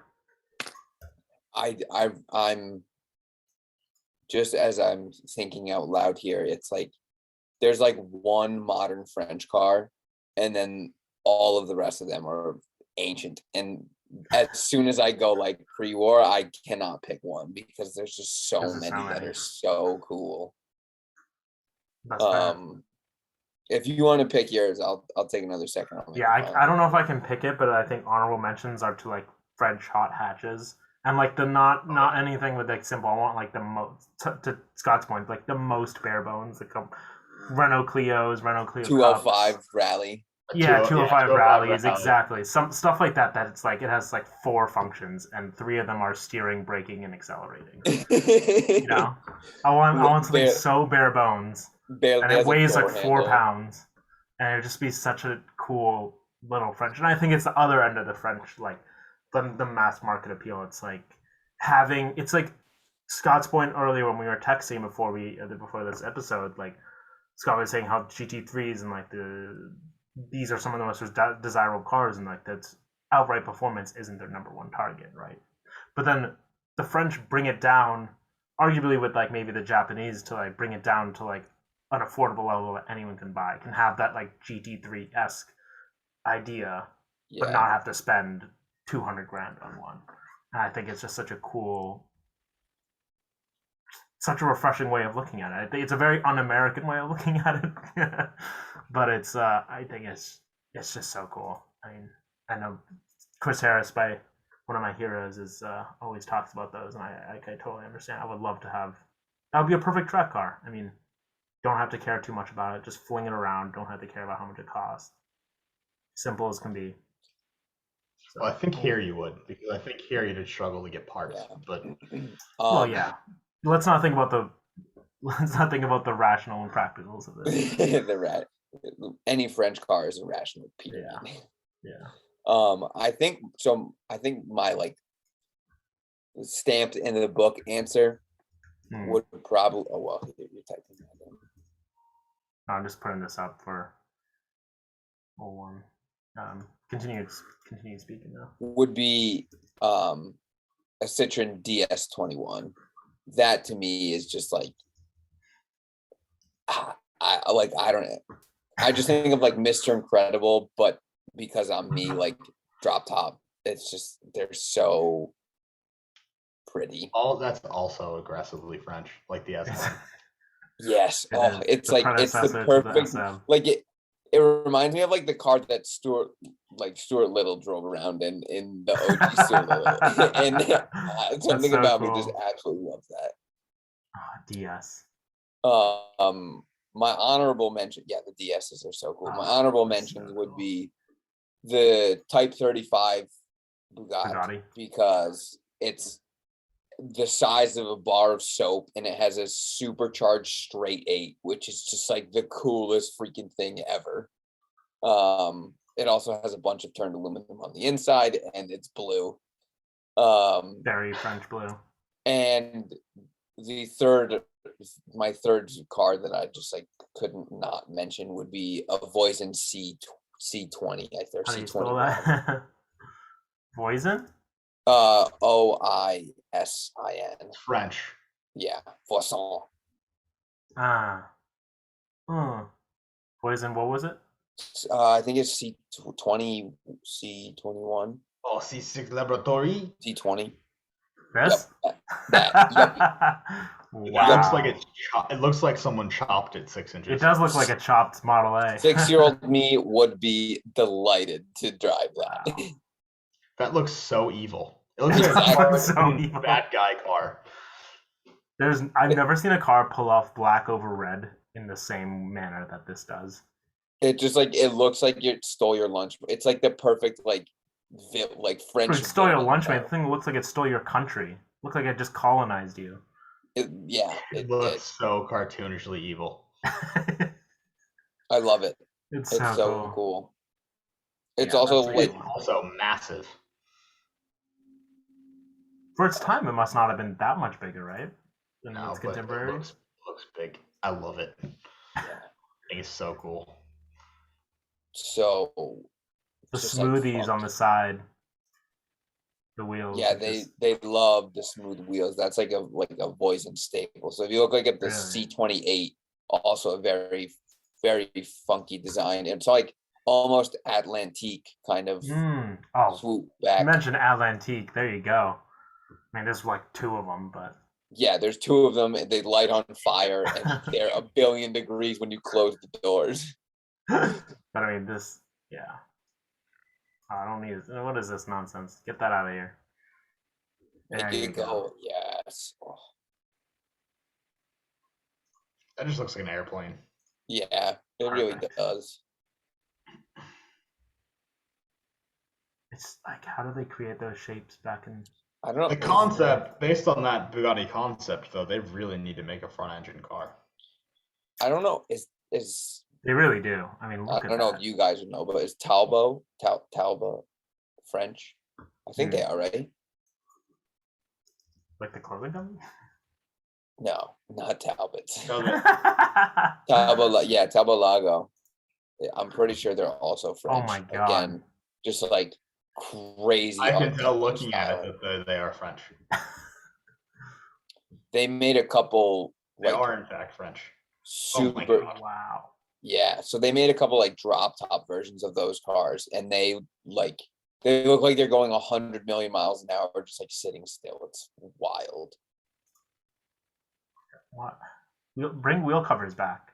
I'm just as I'm thinking out loud here, it's like there's like one modern French car, and then all of the rest of them are ancient. And as soon as I go like pre-war, I cannot pick one because there's just so many that are so cool. That's fair. If you want to pick yours, I'll take another second. Yeah, I don't know if I can pick it, but I think honorable mentions are to like French hot hatches and like the not anything with like simple. I want like the most to Scott's point, like the most bare bones. Like Renault Clios, Renault Clio 205 Cups. rally. Yeah, 205 rallies, exactly. Some stuff like that. That it's like it has like 4 functions, and 3 of them are steering, braking, and accelerating. You know, I want something so bare bones, and it weighs like 4 pounds, and it'd just be such a cool little French. And I think it's the other end of the French, like the mass market appeal. It's like it's like Scott's point earlier when we were texting before this episode, like Scott was saying how GT3s and like these are some of the most desirable cars, and like that's outright performance isn't their number one target, right? But then the French bring it down, arguably with like maybe the Japanese, to like bring it down to like an affordable level that anyone can buy, can have that like GT3-esque idea, but not have to spend 200 grand on one. And I think it's just such a cool, such a refreshing way of looking at it. I think it's a very un-American way of looking at it, but it's I think it's just so cool. I mean, I know Chris Harris, by one of my heroes, is always talks about those, and I totally understand. I would love to have. That would be a perfect track car. I mean, don't have to care too much about it. Just fling it around. Don't have to care about how much it costs. Simple as can be. So, well, I think here you would, because I think here you'd struggle to get parts. But well, yeah. Let's not think about the rational and practicals of this. Any French car is irrational. Period. Yeah. I think so. I think my like stamped in the book answer would probably. Oh well, you're typing that in. I'm just putting this up for 01. Continue speaking now. Would be a Citroen DS21. That to me is just like I don't know. I just think of like Mr. Incredible, but because I'm me, like drop top. It's just they're so pretty. All that's also aggressively French, like the S1. Yes. It's like it's the perfect. Like it reminds me of like the car that Stuart Little drove around in the OG Stuart Little, and something about cool. Me just absolutely loves that. DS. My honorable mention, the DSs are so cool. My honorable mentions would be the Type 35 Bugatti because it's the size of a bar of soap and it has a supercharged straight 8, which is just like the coolest freaking thing ever. It also has a bunch of turned aluminum on the inside and it's blue. Very French blue. And my third car that I just like couldn't not mention would be a Voisin C20. I think How do you spell that? Voisin? Oisin. French. Yeah, Voisin. Voisin, what was it? I think it's C20, C21. Oh, C6 Laboratory? C20. Yes. Yep. Wow. It looks like someone chopped it 6 inches. It does look like a chopped Model A. 6-year-old me would be delighted to drive that. Wow. That looks so evil. It looks like a bad guy car. I've never seen a car pull off black over red in the same manner that this does. It just like it looks like you stole your lunch. It's like the perfect like French. It stole your lunch, man. The thing looks like it stole your country. Looks like it just colonized you. It looks so cartoonishly evil. I love it. It's so cool. It's also like also massive. For its time, it must not have been that much bigger, right? Than its contemporary. It looks big. I love it. Yeah. I think it's so cool. So the smoothies on the side, the wheels. Yeah, they love the smooth wheels. That's like a Voisin staple. So if you look like at the C28, also a very, very funky design. It's like almost Atlantique kind of swoop back. You mentioned Atlantique. There you go. I mean, there's like 2 of them, but yeah, there's 2 of them. They light on fire, and they're 1 billion degrees when you close the doors. But I mean, I don't need it. What is this nonsense? Get that out of here. There you go. Yes. Oh. That just looks like an airplane. Yeah, it really does. It's like, how do they create those shapes back in? I don't know. The concept, based on that Bugatti concept, though, they really need to make a front engine car. I don't know. Is They really do. I mean, I don't know if you guys would know, but is Talbot French? I think they are, right? Like the clothing company? No, not Talbot. Talbot. Talbot Lago. I'm pretty sure they're also French. my God. Again, just like crazy. I can tell architecture looking at style. it that they are French. They made a couple They like are in fact French. super. God. Wow. Yeah, so they made a couple like drop top versions of those cars, and they look like they're going 100 million miles an hour, just like sitting still. It's wild. What? Bring wheel covers back.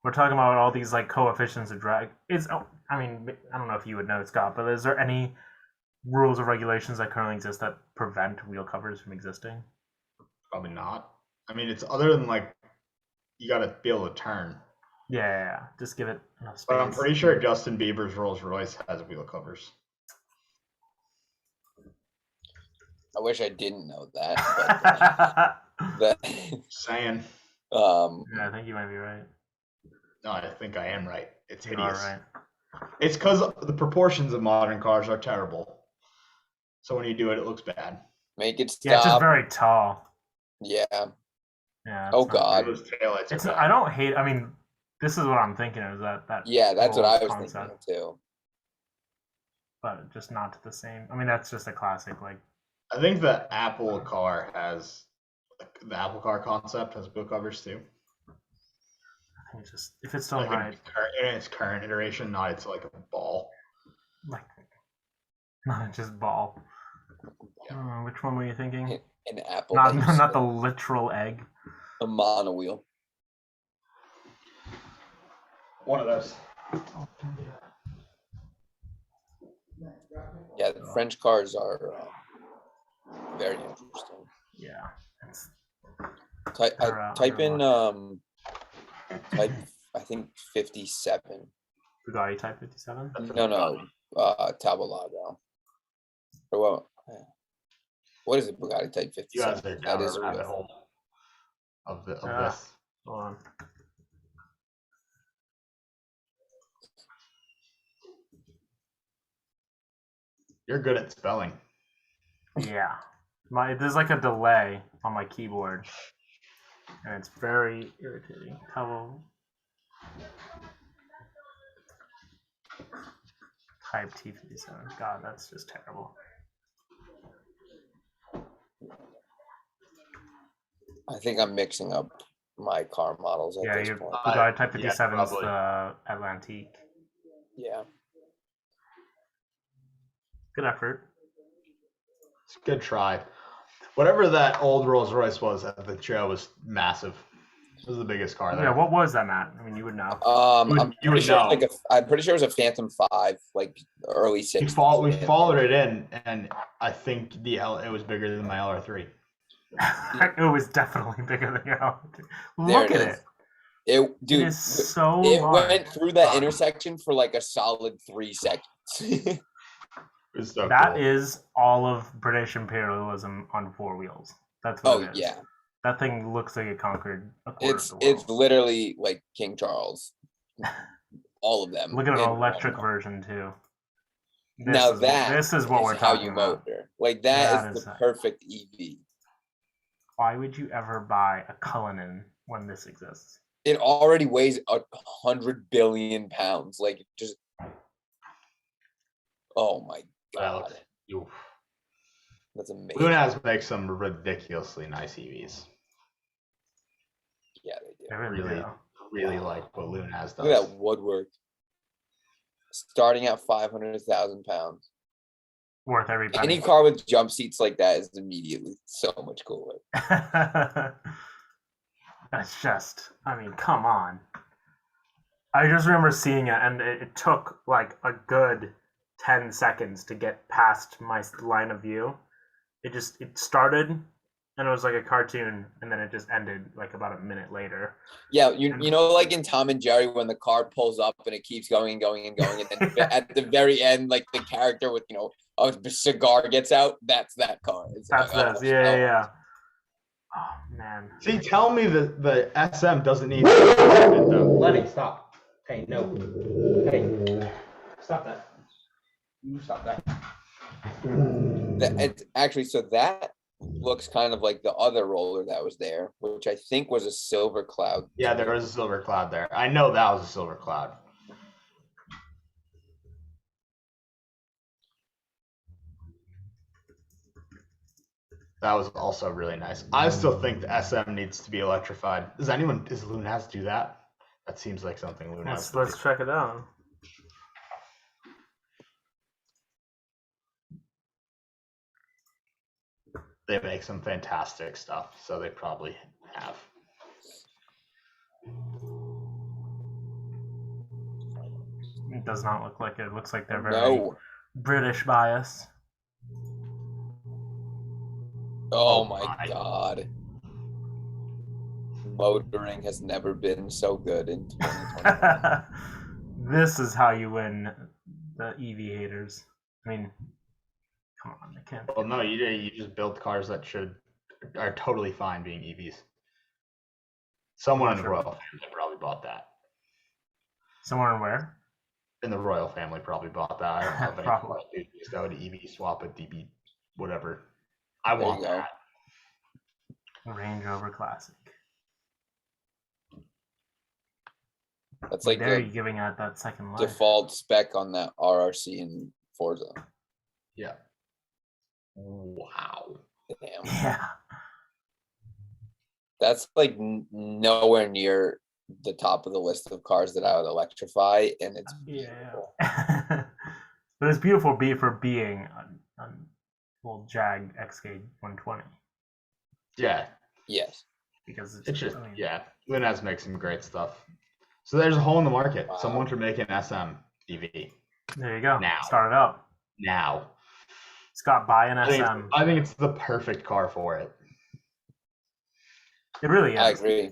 We're talking about all these like coefficients of drag. I mean, I don't know if you would know, Scott, but is there any rules or regulations that currently exist that prevent wheel covers from existing? Probably not. I mean, it's other than like you got to be able to turn. Yeah. Just give it enough space. But I'm pretty sure Justin Bieber's Rolls Royce has wheel covers. I wish I didn't know that. But, Saying. Yeah, I think you might be right. No, I think I am right. It's You hideous. are right. It's because the proportions of modern cars are terrible. So when you do it, it looks bad. make it stop. Yeah, it's just very tall. Yeah. Yeah. Oh not God. great. Those taillights are It's. bad. I don't hate. I mean, this is what I'm thinking. Is that Yeah, that's what whole I was concept, thinking too. but just not to the same. I mean, that's just a classic. Like, I think the Apple car has the Apple car concept has wheel covers too. I think it's just if it's still Like right, in its current iteration, not it's like a ball. like not just ball. Yeah. Which one were you thinking? An apple. Not that you not the spin. literal egg. A monowheel. One of those. Yeah, the French cars are very interesting. Yeah. It's, Type in lucky. type I think 57. Bugatti Type 57. No, Talbot Lago. Or what is it? Bugatti Type You guys 57. are down That is a rabbit real. hole of this. Hold on. You're good at spelling. Yeah. There's like a delay on my keyboard, and it's very irritating. Type T57. God, that's just terrible. I think I'm mixing up my car models at Yeah, this your point. Bugatti Type 57 is probably. the Atlantique. Yeah. Good effort. It's a good try. Whatever that old Rolls Royce was at the show was massive. It was the biggest car there. Yeah, what was that, Matt? I mean, you would know. I'm you pretty would sure know. I'm pretty sure it was a Phantom 5, like early 60s. We followed it in, and I think it was bigger than my LR3. It was definitely bigger than your own. There Look it at is. it. Dude, It is so it large. went through that God. intersection for like a solid 3 seconds. It was so That cool. is all of British imperialism on 4 wheels. That's what it is. Yeah. That thing looks like it conquered a quarter of the world. It's literally like King Charles. All of them. Look at an in electric one. version too. This is what we're how talking you about. motor. Like that That is is the how- perfect EV. Why would you ever buy a Cullinan when this exists? It already weighs 100 billion pounds. Like just oh my god. That's amazing. Lunaz makes some ridiculously nice EVs. Yeah, they do. They really do. Really like what Lunaz does. Look at that woodwork. Starting at 500,000 pounds. Worth every penny. Any car with jump seats like that is immediately so much cooler. That's just, I mean, come on. I just remember seeing it, and it took like a good 10 seconds to get past my line of view. It started, and it was like a cartoon, and then it just ended like about a minute later. Yeah, you know, like in Tom and Jerry when the car pulls up and it keeps going and going and going, and then at the very end, like the character with a cigar gets out. That's that car. That's like, this. Yeah. Oh man. See, tell me the SM doesn't need though. Lenny, stop. Hey, no. Hey, stop that. You stop that. It's actually so that looks kind of like the other roller that was there, which I think was a Silver Cloud. Yeah, there was a Silver Cloud there. I know that was a Silver Cloud. That was also really nice. I still think the SM needs to be electrified. Does Lunaz do that? That seems like something Lunaz would Let's check it out. They make some fantastic stuff, so they probably have. It does not look like it. It looks like they're very British bias. Oh my god. Motoring has never been so good in 2020. This is how you win the EV haters. I mean, come on, they can't. Well, no, you just build cars that are totally fine being EVs. Someone in the Royal family probably bought that. Someone where? In the Royal family probably bought that. I don't know if any just go to EV swap at DB, whatever. I want that. Range Rover Classic. That's like there, you're giving out that second life. Default spec on that RRC in Forza. Yeah. Wow. Damn. Yeah. That's like nowhere near the top of the list of cars that I would electrify, and it's beautiful. Yeah. But it's beautiful for being an old Jag XK 120. Yeah. Yes. Because it's just Lunaz makes some great stuff. So there's a hole in the market. Wow. Someone should make an SM EV. There you go. Now. Start it up. Now. Scott, buy an SM. I think it's the perfect car for it. It really is. I agree.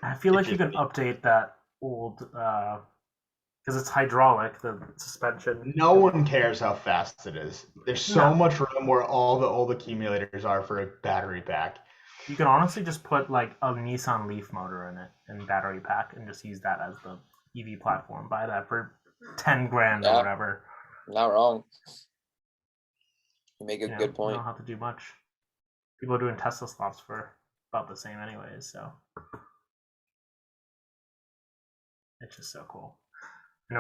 I feel like you can update that old, because it's hydraulic, the suspension. No one cares how fast it is. There's so much room where all the old accumulators are for a battery pack. You can honestly just put like a Nissan Leaf motor in it and battery pack and just use that as the EV platform. Buy that for 10 grand or whatever. Not wrong. You make a good point. You don't have to do much. People are doing Tesla swaps for about the same anyways, so it's just so cool. We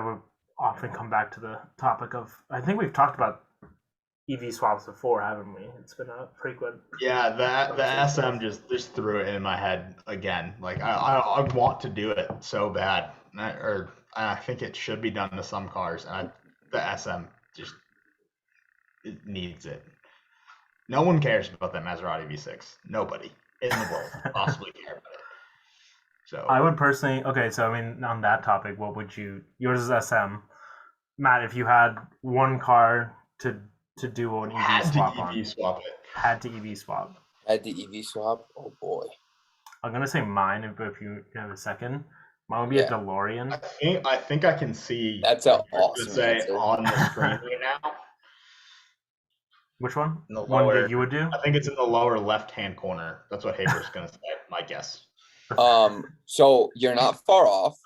often come back to the topic of, I think we've talked about EV swaps before, haven't we? It's been a frequent. Yeah, the SM just threw it in my head again. Like I want to do it so bad, I think it should be done to some cars, and the SM just it needs it. No one cares about that Maserati V6. Nobody in the world possibly care about it. So I would personally. Okay, so I mean, on that topic, what would you? Yours is SM, Matt. If you had one car to do an EV swap on, had to EV swap. Had to EV swap. Oh boy. I'm gonna say mine, if you have a second. Mine would be a DeLorean. I think I can see. That's an awesome answer. On the screen right now. Which one? In the one that you would do? I think it's in the lower left-hand corner. That's what Hager's gonna say. My guess. So you're not far off.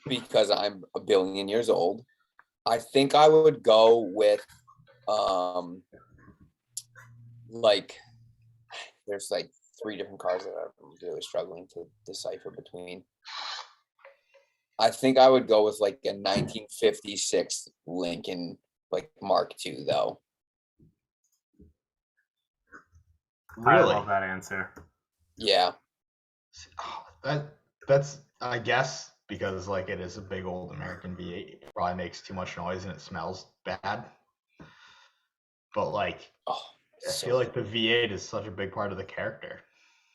Because I'm a billion years old. I think I would go with like there's like 3 different cars that I'm really struggling to decipher between. I think I would go with like a 1956 Lincoln like Mark II though. Really? I love that answer. Yeah. That's I guess because like it is a big old American V8, it probably makes too much noise and it smells bad. But like I feel like the V8 is such a big part of the character.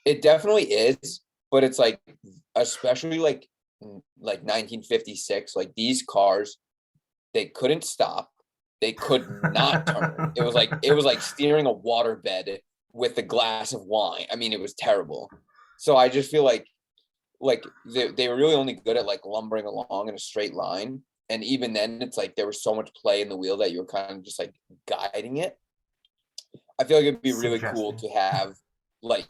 It definitely is, but it's like especially like 1956, like these cars, they couldn't stop. They could not turn. It was like steering a waterbed with a glass of wine. I mean, it was terrible. So I just feel like they were really only good at like lumbering along in a straight line. And even then it's like there was so much play in the wheel that you were kind of just like guiding it. I feel like it'd be really cool to have like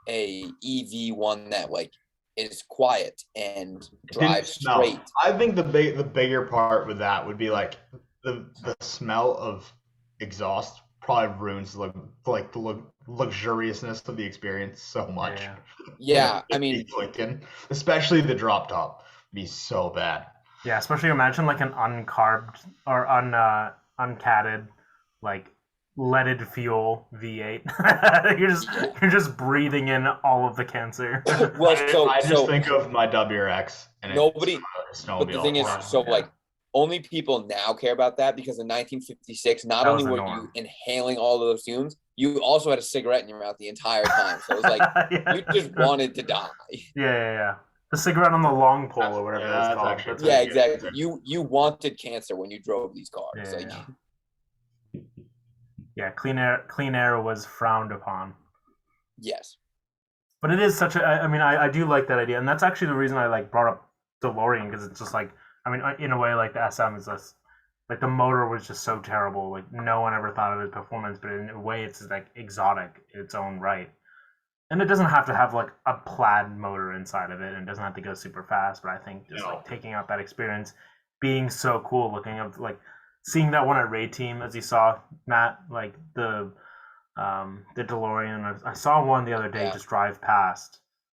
a EV one that like is quiet and drives straight. I think the bigger part with that would be like the smell of exhaust probably ruins the luxuriousness of the experience so much. Yeah. Yeah, I mean, Lincoln, especially the drop top, be so bad. Yeah, especially imagine like an uncarbed or uncatted, like leaded fuel V8. yeah. You're just breathing in all of the cancer. Well, I just think of my WRX and it's nobody. a But the thing snowmobile. is, Wow, so yeah. like only people now care about that because in 1956, not That only was the were norm. you inhaling all of those fumes, you also had a cigarette in your mouth the entire time. So it was like you just Yeah. wanted to die. Yeah. The cigarette on the long pole or whatever that's That's called. actually That's Yeah, what, pretty good. exactly. You wanted cancer when you drove these cars. Like, yeah. Yeah, clean air was frowned upon. yes, But it is such a. I mean, I do like that idea, and that's actually the reason I like brought up DeLorean because it's just like I mean, in a way, like the SM is this, like the motor was just so terrible. Like no one ever thought of its performance, but in a way, it's like exotic in its own right. And it doesn't have to have like a plaid motor inside of it, and it doesn't have to go super fast. But I think just No. like taking out that experience, being so cool, looking up like seeing that one at Raid Team as you saw Matt, like the DeLorean. I saw one the other day yeah. just drive past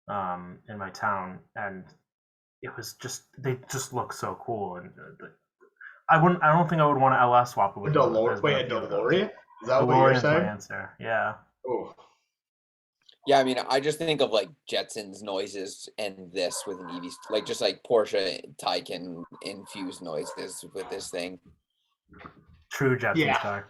in my town, and it was just they just look so cool. And I wouldn't. I don't think I would want to LS swap it A with one. There's been Wait, a few of those. DeLorean? Is that what you're DeLorean's my saying? answer. Yeah. Oh, Yeah, I mean, I just think of like Jetsons noises and this with an EV, like just like Porsche Taycan infused noises with this thing. True Jetsons yeah. car.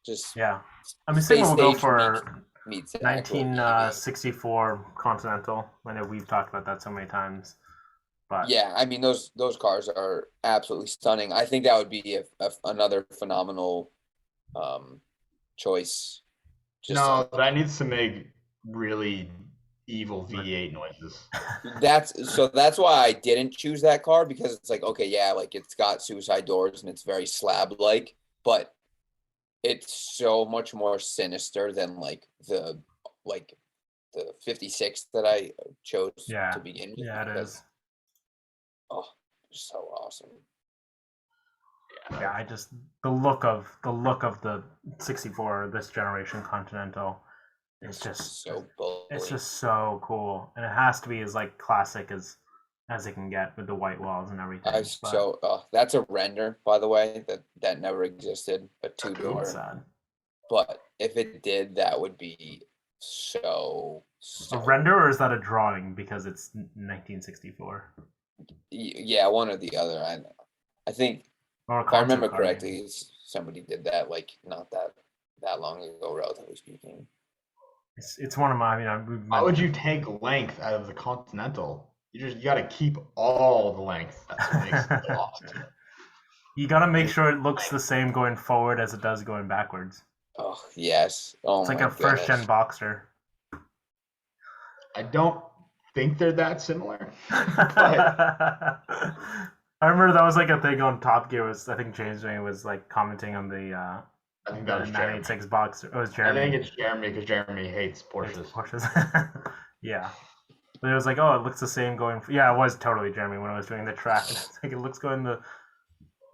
Just Yeah. I mean, space Sigma will go stage for meets an actual EV. 1964 Continental. I know we've talked about that so many times. But Yeah, I mean those cars are absolutely stunning. I think that would be another phenomenal choice. Just No, that needs to make really evil V8 noises. that's why I didn't choose that car because it's like okay, yeah, like it's got suicide doors and it's very slab like, but it's so much more sinister than like the 56 that I chose yeah. to begin with. Yeah, it because, is. Oh, so awesome. Yeah, I just the look of the 64 this generation Continental is just So bully. it's just so cool, and it has to be as like classic as it can get with the white walls and everything. That's a render, by the way, that never existed, a It's two-door. sad. But if it did, that would be so A render, or is that a drawing because it's 1964? Yeah, one or the other. I think Or if I remember card, correctly, somebody did that like not that long ago, relatively speaking. It's one of my. I mean, Why would you take length out of the Continental? You got to keep all the length. That's what makes it lost. You got to make sure it looks the same going forward as it does going backwards. Oh yes. Oh it's like my a first gen Boxster. I don't think they're that similar. But I remember that was like a thing on Top Gear. I think James Wayne was like commenting on the I think that was 986 Boxster. Oh, it was Jeremy. I think it's Jeremy because Jeremy hates Porsches. Yeah. But it was like, oh, it looks the same going. Yeah, it was totally Jeremy when I was doing the track. It's like it looks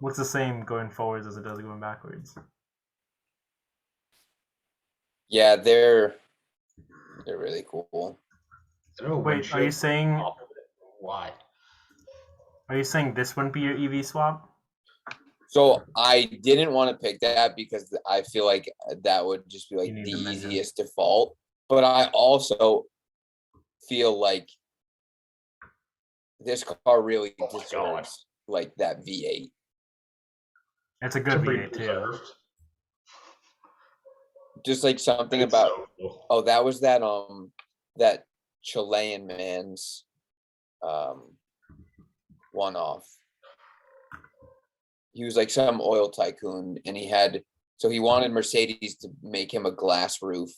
looks the same going forwards as it does going backwards. Yeah, they're really cool. Wait, are you saying why? Are you saying this wouldn't be your EV swap? So I didn't want to pick that because I feel like that would just be like the easiest default. But I also feel like this car really deserves like that V8. It's a good V8 too. Just like something about that was that Chilean man's one off. He was like some oil tycoon and he wanted Mercedes to make him a glass roof,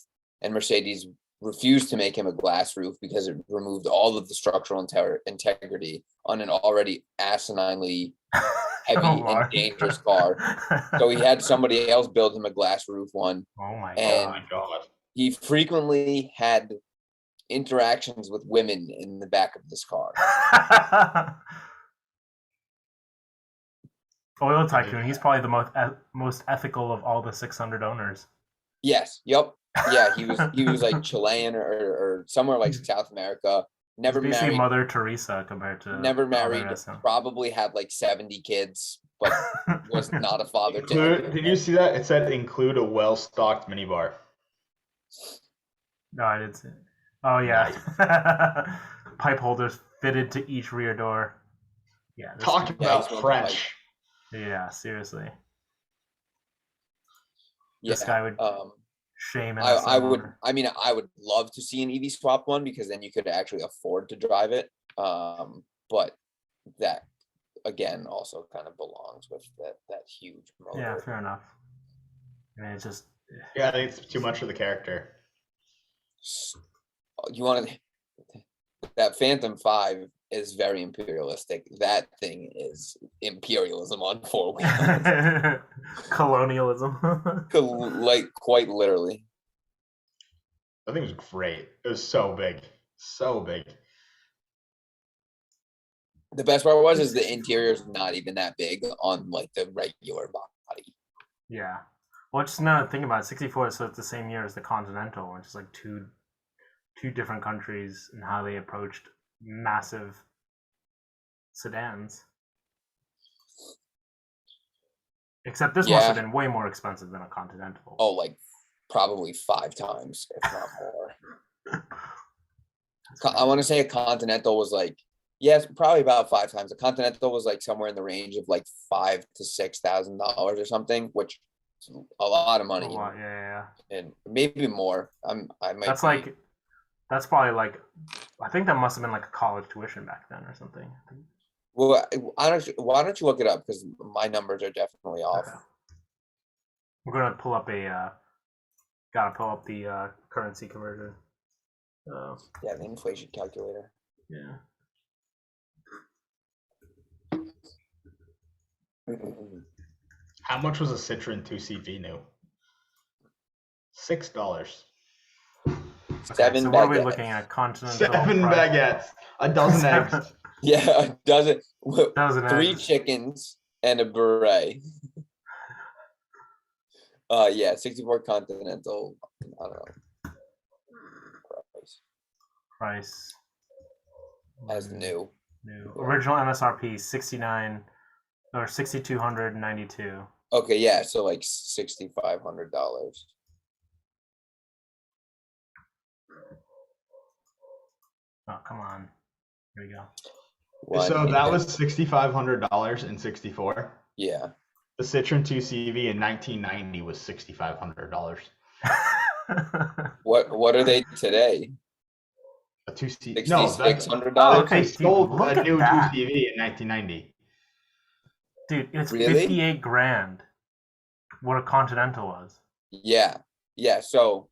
and Mercedes refused to make him a glass roof because it removed all of the structural integrity on an already asininely heavy and dangerous car. So he had somebody else build him a glass roof one. Oh my god. He frequently had interactions with women in the back of this car. Oil Tycoon. He's probably the most ethical of all the 600 owners. Yes. Yep. Yeah, he was like Chilean or somewhere like South America. He's Never basically married. Mother Teresa compared to Never married. Alvarez. Probably had like 70 kids, but was not a father to Include, did you see that? It said include a well-stocked minibar. No, I didn't see it. Oh yeah. Pipe holders fitted to each rear door. Yeah. Talk about Yeah, French. Yeah, seriously. yeah. This guy would shame an I would. owner. I mean, I would love to see an EV swap one because then you could actually afford to drive it. But that again also kind of belongs with that huge motor. Yeah, fair enough. I mean, it's just. Yeah, I think it's too much for the character. You want to that Phantom 5 is very imperialistic. That thing is imperialism on 4 wheels. Colonialism. Like quite literally. I think it was great. It was so big. So big. The best part was is the interior is not even that big on like the regular body. Yeah. Well, just now think about it. 64, so it's the same year as the Continental, which is like two different countries and how they approached massive sedans. Except this must have been way more expensive than a Continental. Oh, like probably 5 times, if not more. I want to say a Continental was like, yes, probably about 5 times. A Continental was like somewhere in the range of like $5,000 to $6,000 or something, which is a lot of money. A lot, yeah. And maybe more. I might. That's probably like, I think that must have been like a college tuition back then or something. Well, why don't you look it up because my numbers are definitely off. Okay. We're gonna pull up gotta pull up the currency conversion. Yeah, the inflation calculator. Yeah. How much was a Citroen 2CV new? $6. Okay, so what are we looking at? Continental. 7 baguettes, a dozen eggs. Yeah, a dozen. 3 eggs. chickens and a beret. Yeah, 64 Continental. I don't know. Price. As new. Original MSRP 69 or 6,292. Okay, yeah, so like $6,500. Oh, come on. Here we go. So that was $6,500 in 64. Yeah. The Citroen 2CV in 1990 was $6,500. What are they today? A 2CV. No, $6,600. Okay, sold a new 2CV in 1990. Dude, it's really? 58 grand. What a Continental was. Yeah. So.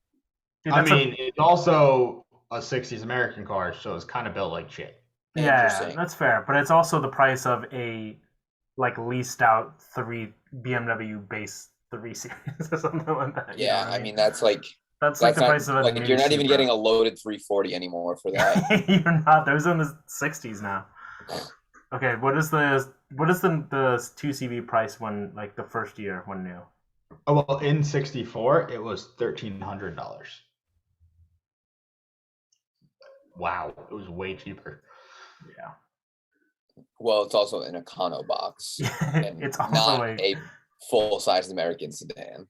Dude, I mean, it's also a 60s American car, so it's kind of built like shit. Yeah, that's fair. But it's also the price of a like leased out BMW base 3 Series or something like that. Yeah, I mean that's like the price of a like you're not even getting a loaded 340 anymore for that. You're not. Those are in the 60s now. Okay, what is the 2CV price when like the first year when new? Oh well, in 64 it was $1,300. Wow, it was way cheaper. Yeah. Well, it's also an Econo box. And it's also not a full-sized American sedan.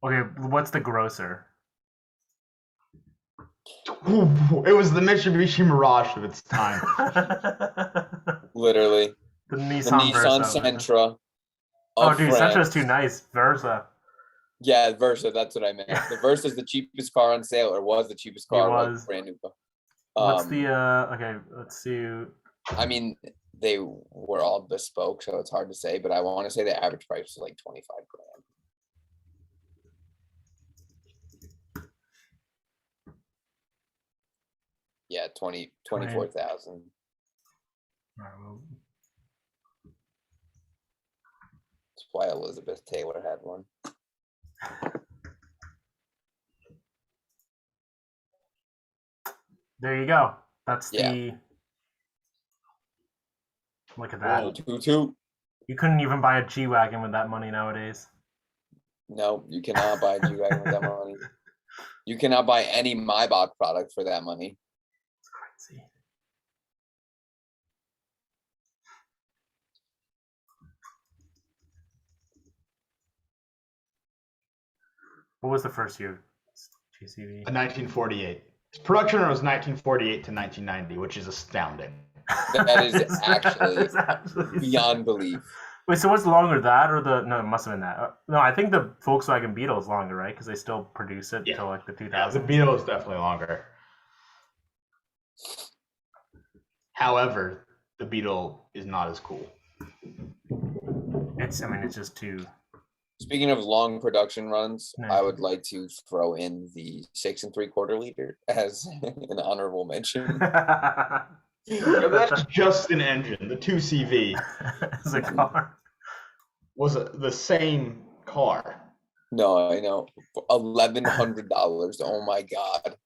Okay, what's the grosser? It was the Mitsubishi Mirage of its time. Literally. The Nissan Sentra. Oh, dude, Sentra's too nice. Versa. Yeah, Versa. That's what I meant. The Versa is the cheapest car on sale, or was the cheapest car. Like, brand new car. What's the okay? Let's see. I mean, they were all bespoke, so it's hard to say. But I want to say the average price was like 25 grand. Yeah, 24,000. That's why Elizabeth Taylor had one. There you go. That's the. Look at that. 2-2. You couldn't even buy a G-Wagon with that money nowadays. No, you cannot buy a G-Wagon with that money. You cannot buy any Maybach product for that money. It's crazy. What was the first year GCV? 1948. Its production run was 1948 to 1990, which is astounding. That is actually It's actually beyond belief. Wait, so what's longer, that or the? No, it must have been that. No, I think the Volkswagen Beetle is longer, right? Because they still produce it until like the 2000s. Yeah, the Beetle is definitely longer. However, the Beetle is not as cool. It's just too. Speaking of long production runs, No. I would like to throw in the 6 3/4 liter as an honorable mention. That's just an engine. The 2CV As a car. was the same car. No, I know. $1,100. Oh my god.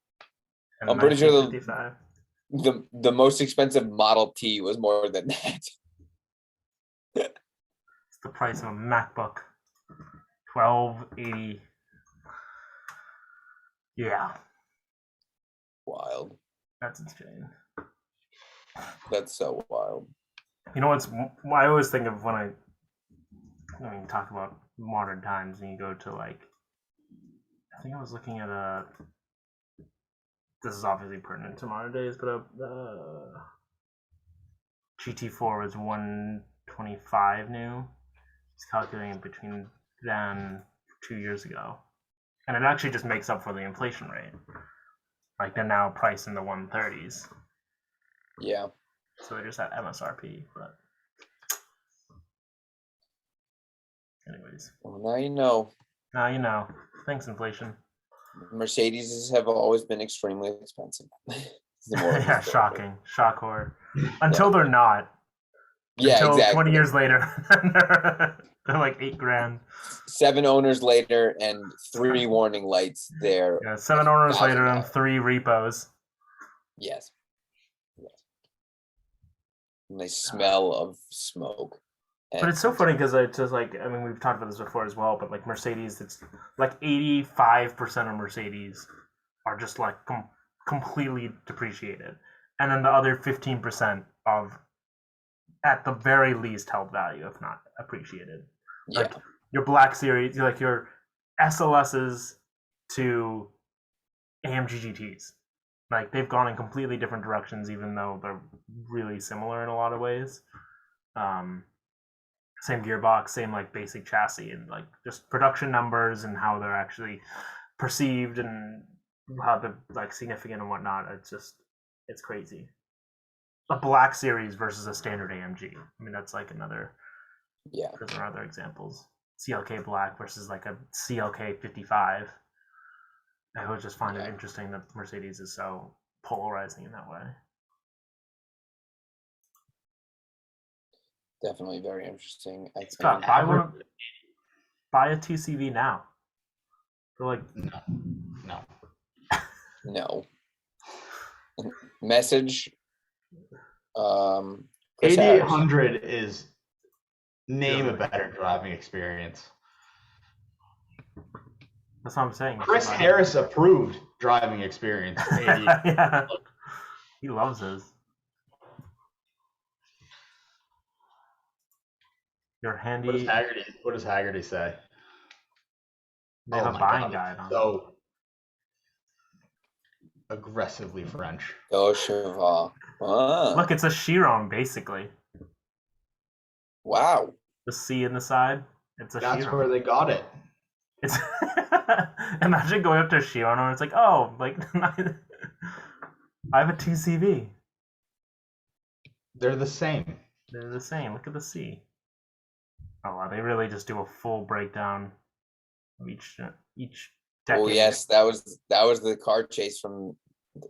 And I'm pretty sure 1955. the most expensive Model T was more than that. It's the price of a MacBook. $1,280. Yeah, Wild. that's insane. That's so wild. You know what's I always think of when I talk about modern times and you go to like, I think I was looking at this is obviously pertinent to modern days, but GT4 was 125 new. It's calculating between then 2 years ago, and it actually just makes up for the inflation rate. Like they're now priced in the 130s. Yeah. So they're just at MSRP, but anyways. Well, now you know. Now you know. Thanks, inflation. Mercedes have always been extremely expensive. Yeah, shocking. Shock horror. Until they're not. Yeah, Until exactly. 20 years later, they're like $8,000. 7 owners later and 3 warning lights there. Yeah, 7 owners later and 3 repos. Yes. And they smell of smoke. But it's so funny because it's just like, we've talked about this before as well, but like Mercedes, it's like 85% of Mercedes are just like completely depreciated. And then the other 15% of, at the very least, held value, if not appreciated. Yeah. Like your Black Series, like your SLSs to AMG GTs. Like they've gone in completely different directions, even though they're really similar in a lot of ways. Same gearbox, same like basic chassis, and like just production numbers and how they're actually perceived and how they're like significant and whatnot. It's crazy. A Black Series versus a standard AMG. That's like another. Yeah. Those are other examples. CLK Black versus like a CLK 55. I would just find it interesting that Mercedes is so polarizing in that way. Definitely very interesting. Scott, buy a 2CV now. For like no. Message. 8800 is name a better driving experience. That's what I'm saying. Chris Harris approved driving experience. Yeah. He loves his. You're handy. What does Haggerty say? They have a buying guide on. So aggressively French. Oh, Cheval. Look, it's a Chiron, basically. Wow. The C in the side. It's a Chiron. That's where they got it. It's imagine going up to a Chiron and it's like, oh, like I have a 2CV. They're the same. They're the same. Look at the C. Oh wow, they really just do a full breakdown of each decade. Oh yes, that was the car chase from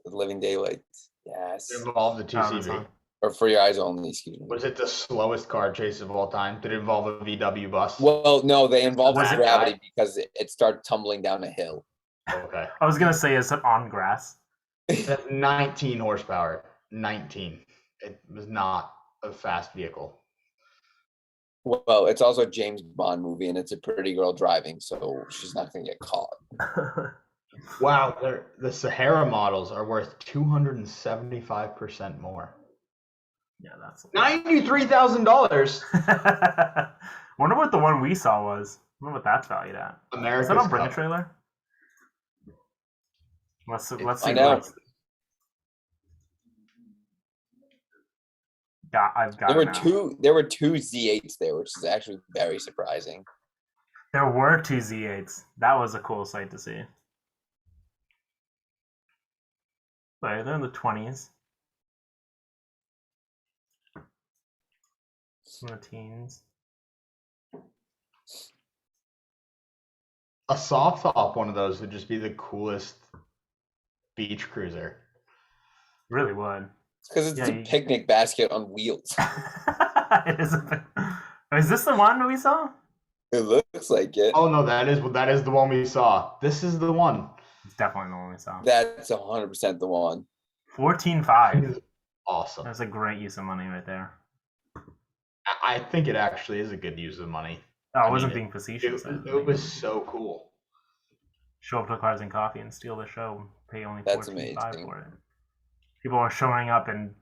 Living Daylights. Yes. It involved the 2CV. Or For Your Eyes Only, excuse me. Was it the slowest car chase of all time? Did it involve a VW bus? Well, no, they involved gravity because it started tumbling down a hill. Okay. I was gonna say, is it on grass? It has 19 horsepower. 19. It was not a fast vehicle. Well, it's also a James Bond movie, and it's a pretty girl driving, so she's not gonna get caught. Wow, the Sahara models are worth 275% more. Yeah, that's $93,000. Wonder what the one we saw was. Wonder what that's valued at. America's Is that on Bring a Cup. Trailer? Let's see. I know. I've got There it were now. there were two Z8s there, which is actually very surprising. There were two Z8s. That was a cool sight to see. But they're in the 20s. In the teens. A soft top one of those would just be the coolest beach cruiser. Really would. It's because it's a picnic basket on wheels. It is is this the one we saw? It looks like it. Oh no, that is the one we saw. This is the one. It's definitely the one we saw. That's 100% the one. 14.5. Awesome. That's a great use of money right there. I think it actually is a good use of money. Oh, I wasn't being facetious. It was so cool. Show up to Cars and Coffee and steal the show. Pay only That's $14.5 amazing. for it. People are showing up and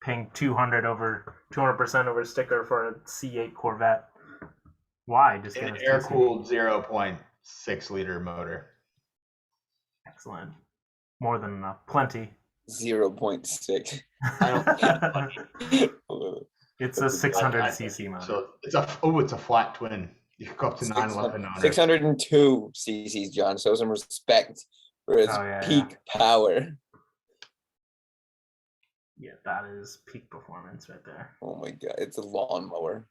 paying 200% over sticker for a C8 Corvette. Why? Just get an air-cooled 0.6 liter motor. Excellent. More than enough. Plenty. 0.6. I don't. It's a 600cc motor. So it's a flat twin. You could go up to 911 owners. 602 cc's, John. Show some respect for its peak power. Yeah, that is peak performance right there. Oh my god, it's a lawnmower.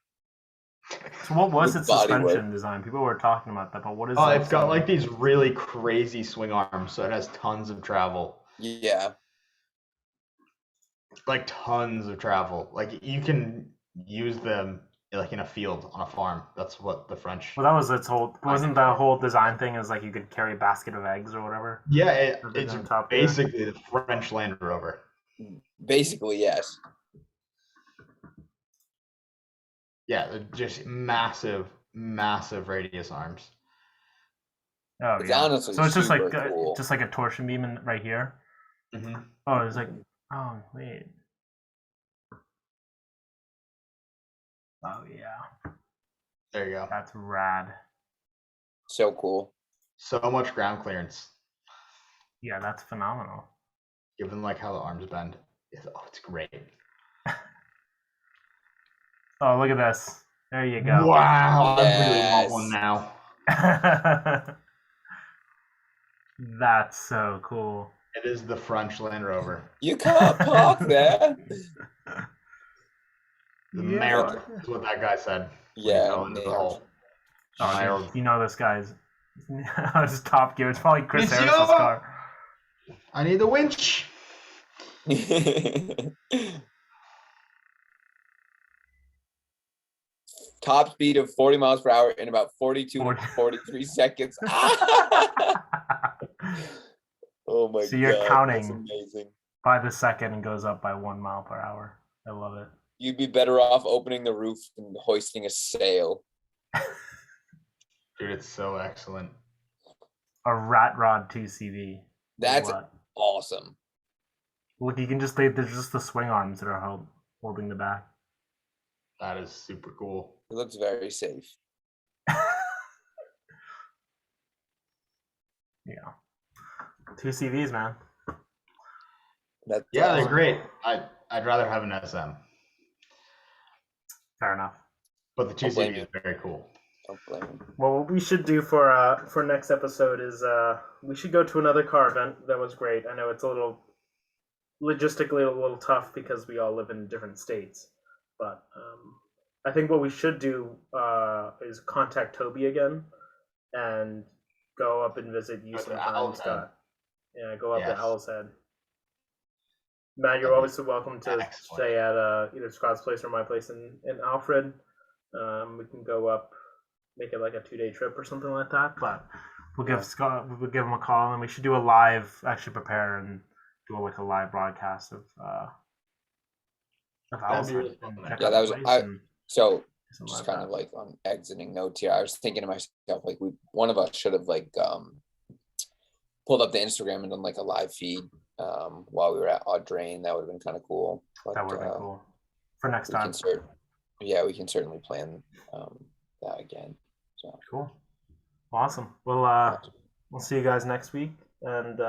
So what was its suspension design? People were talking about that, but what is? Oh, it's got like these really crazy swing arms, so it has tons of travel. Yeah. Like tons of travel. Like you can use them like in a field on a farm. That's what the French. Well, that was its whole. Wasn't the whole design thing is like you could carry a basket of eggs or whatever? Yeah, it's basically the French Land Rover. Basically, yes. Yeah, just massive radius arms. Oh it's yeah. Honestly so it's just like cool. just like a torsion beam right here. Mm-hmm. Oh, it's like wait. Oh yeah. There you go. That's rad. So cool. So much ground clearance. Yeah, that's phenomenal. Given like how the arms bend. It's great. Oh, look at this. There you go. Wow, yes. I really want one now. That's so cool. It is the French Land Rover. You can't park there. The mayor is what that guy said. Yeah. You know this guy's it's Top Gear. It's probably Chris Harris's car. I need the winch. Top speed of 40 miles per hour in about 42 to 43 seconds. Oh my god. So you're counting that's amazing. By the second and goes up by 1 mile per hour. I love it. You'd be better off opening the roof and hoisting a sail. Dude, it's so excellent. A Rat Rod 2CV. That's awesome. Look, you can just there's just the swing arms that are holding the back. That is super cool. It looks very safe. Yeah. 2 CVs, man. That's awesome. They're great. I'd rather have an SM. Fair enough. But the 2 CV is very cool. Well, what we should do for next episode is we should go to another car event. That was great. I know it's a little logistically a little tough because we all live in different states, but I think what we should do is contact Toby again and go up and visit you sometime, Scott. Yeah, go up to Owl's Head. Matt, you're always welcome to stay at either Scott's place or my place in Alfred. We can go up, make it like a 2-day trip or something like that. But we'll give him a call, and we should do a live. Actually, prepare and do like a live broadcast of Owl's Head. So something just like kind that. of like on exiting notes here. I was thinking to myself, like one of us should have like pulled up the Instagram and done like a live feed while we were at Audrain. That would have been kind of cool. But That would have been cool for next we time. we can certainly plan that again. So Cool. Awesome. Well, we'll see you guys next week. And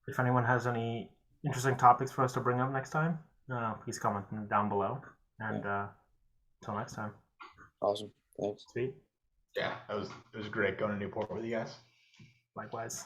if anyone has any interesting topics for us to bring up next time, please comment down below. And until next time. Awesome. Thanks. Sweet. Yeah, it was great going to Newport with you guys. Likewise.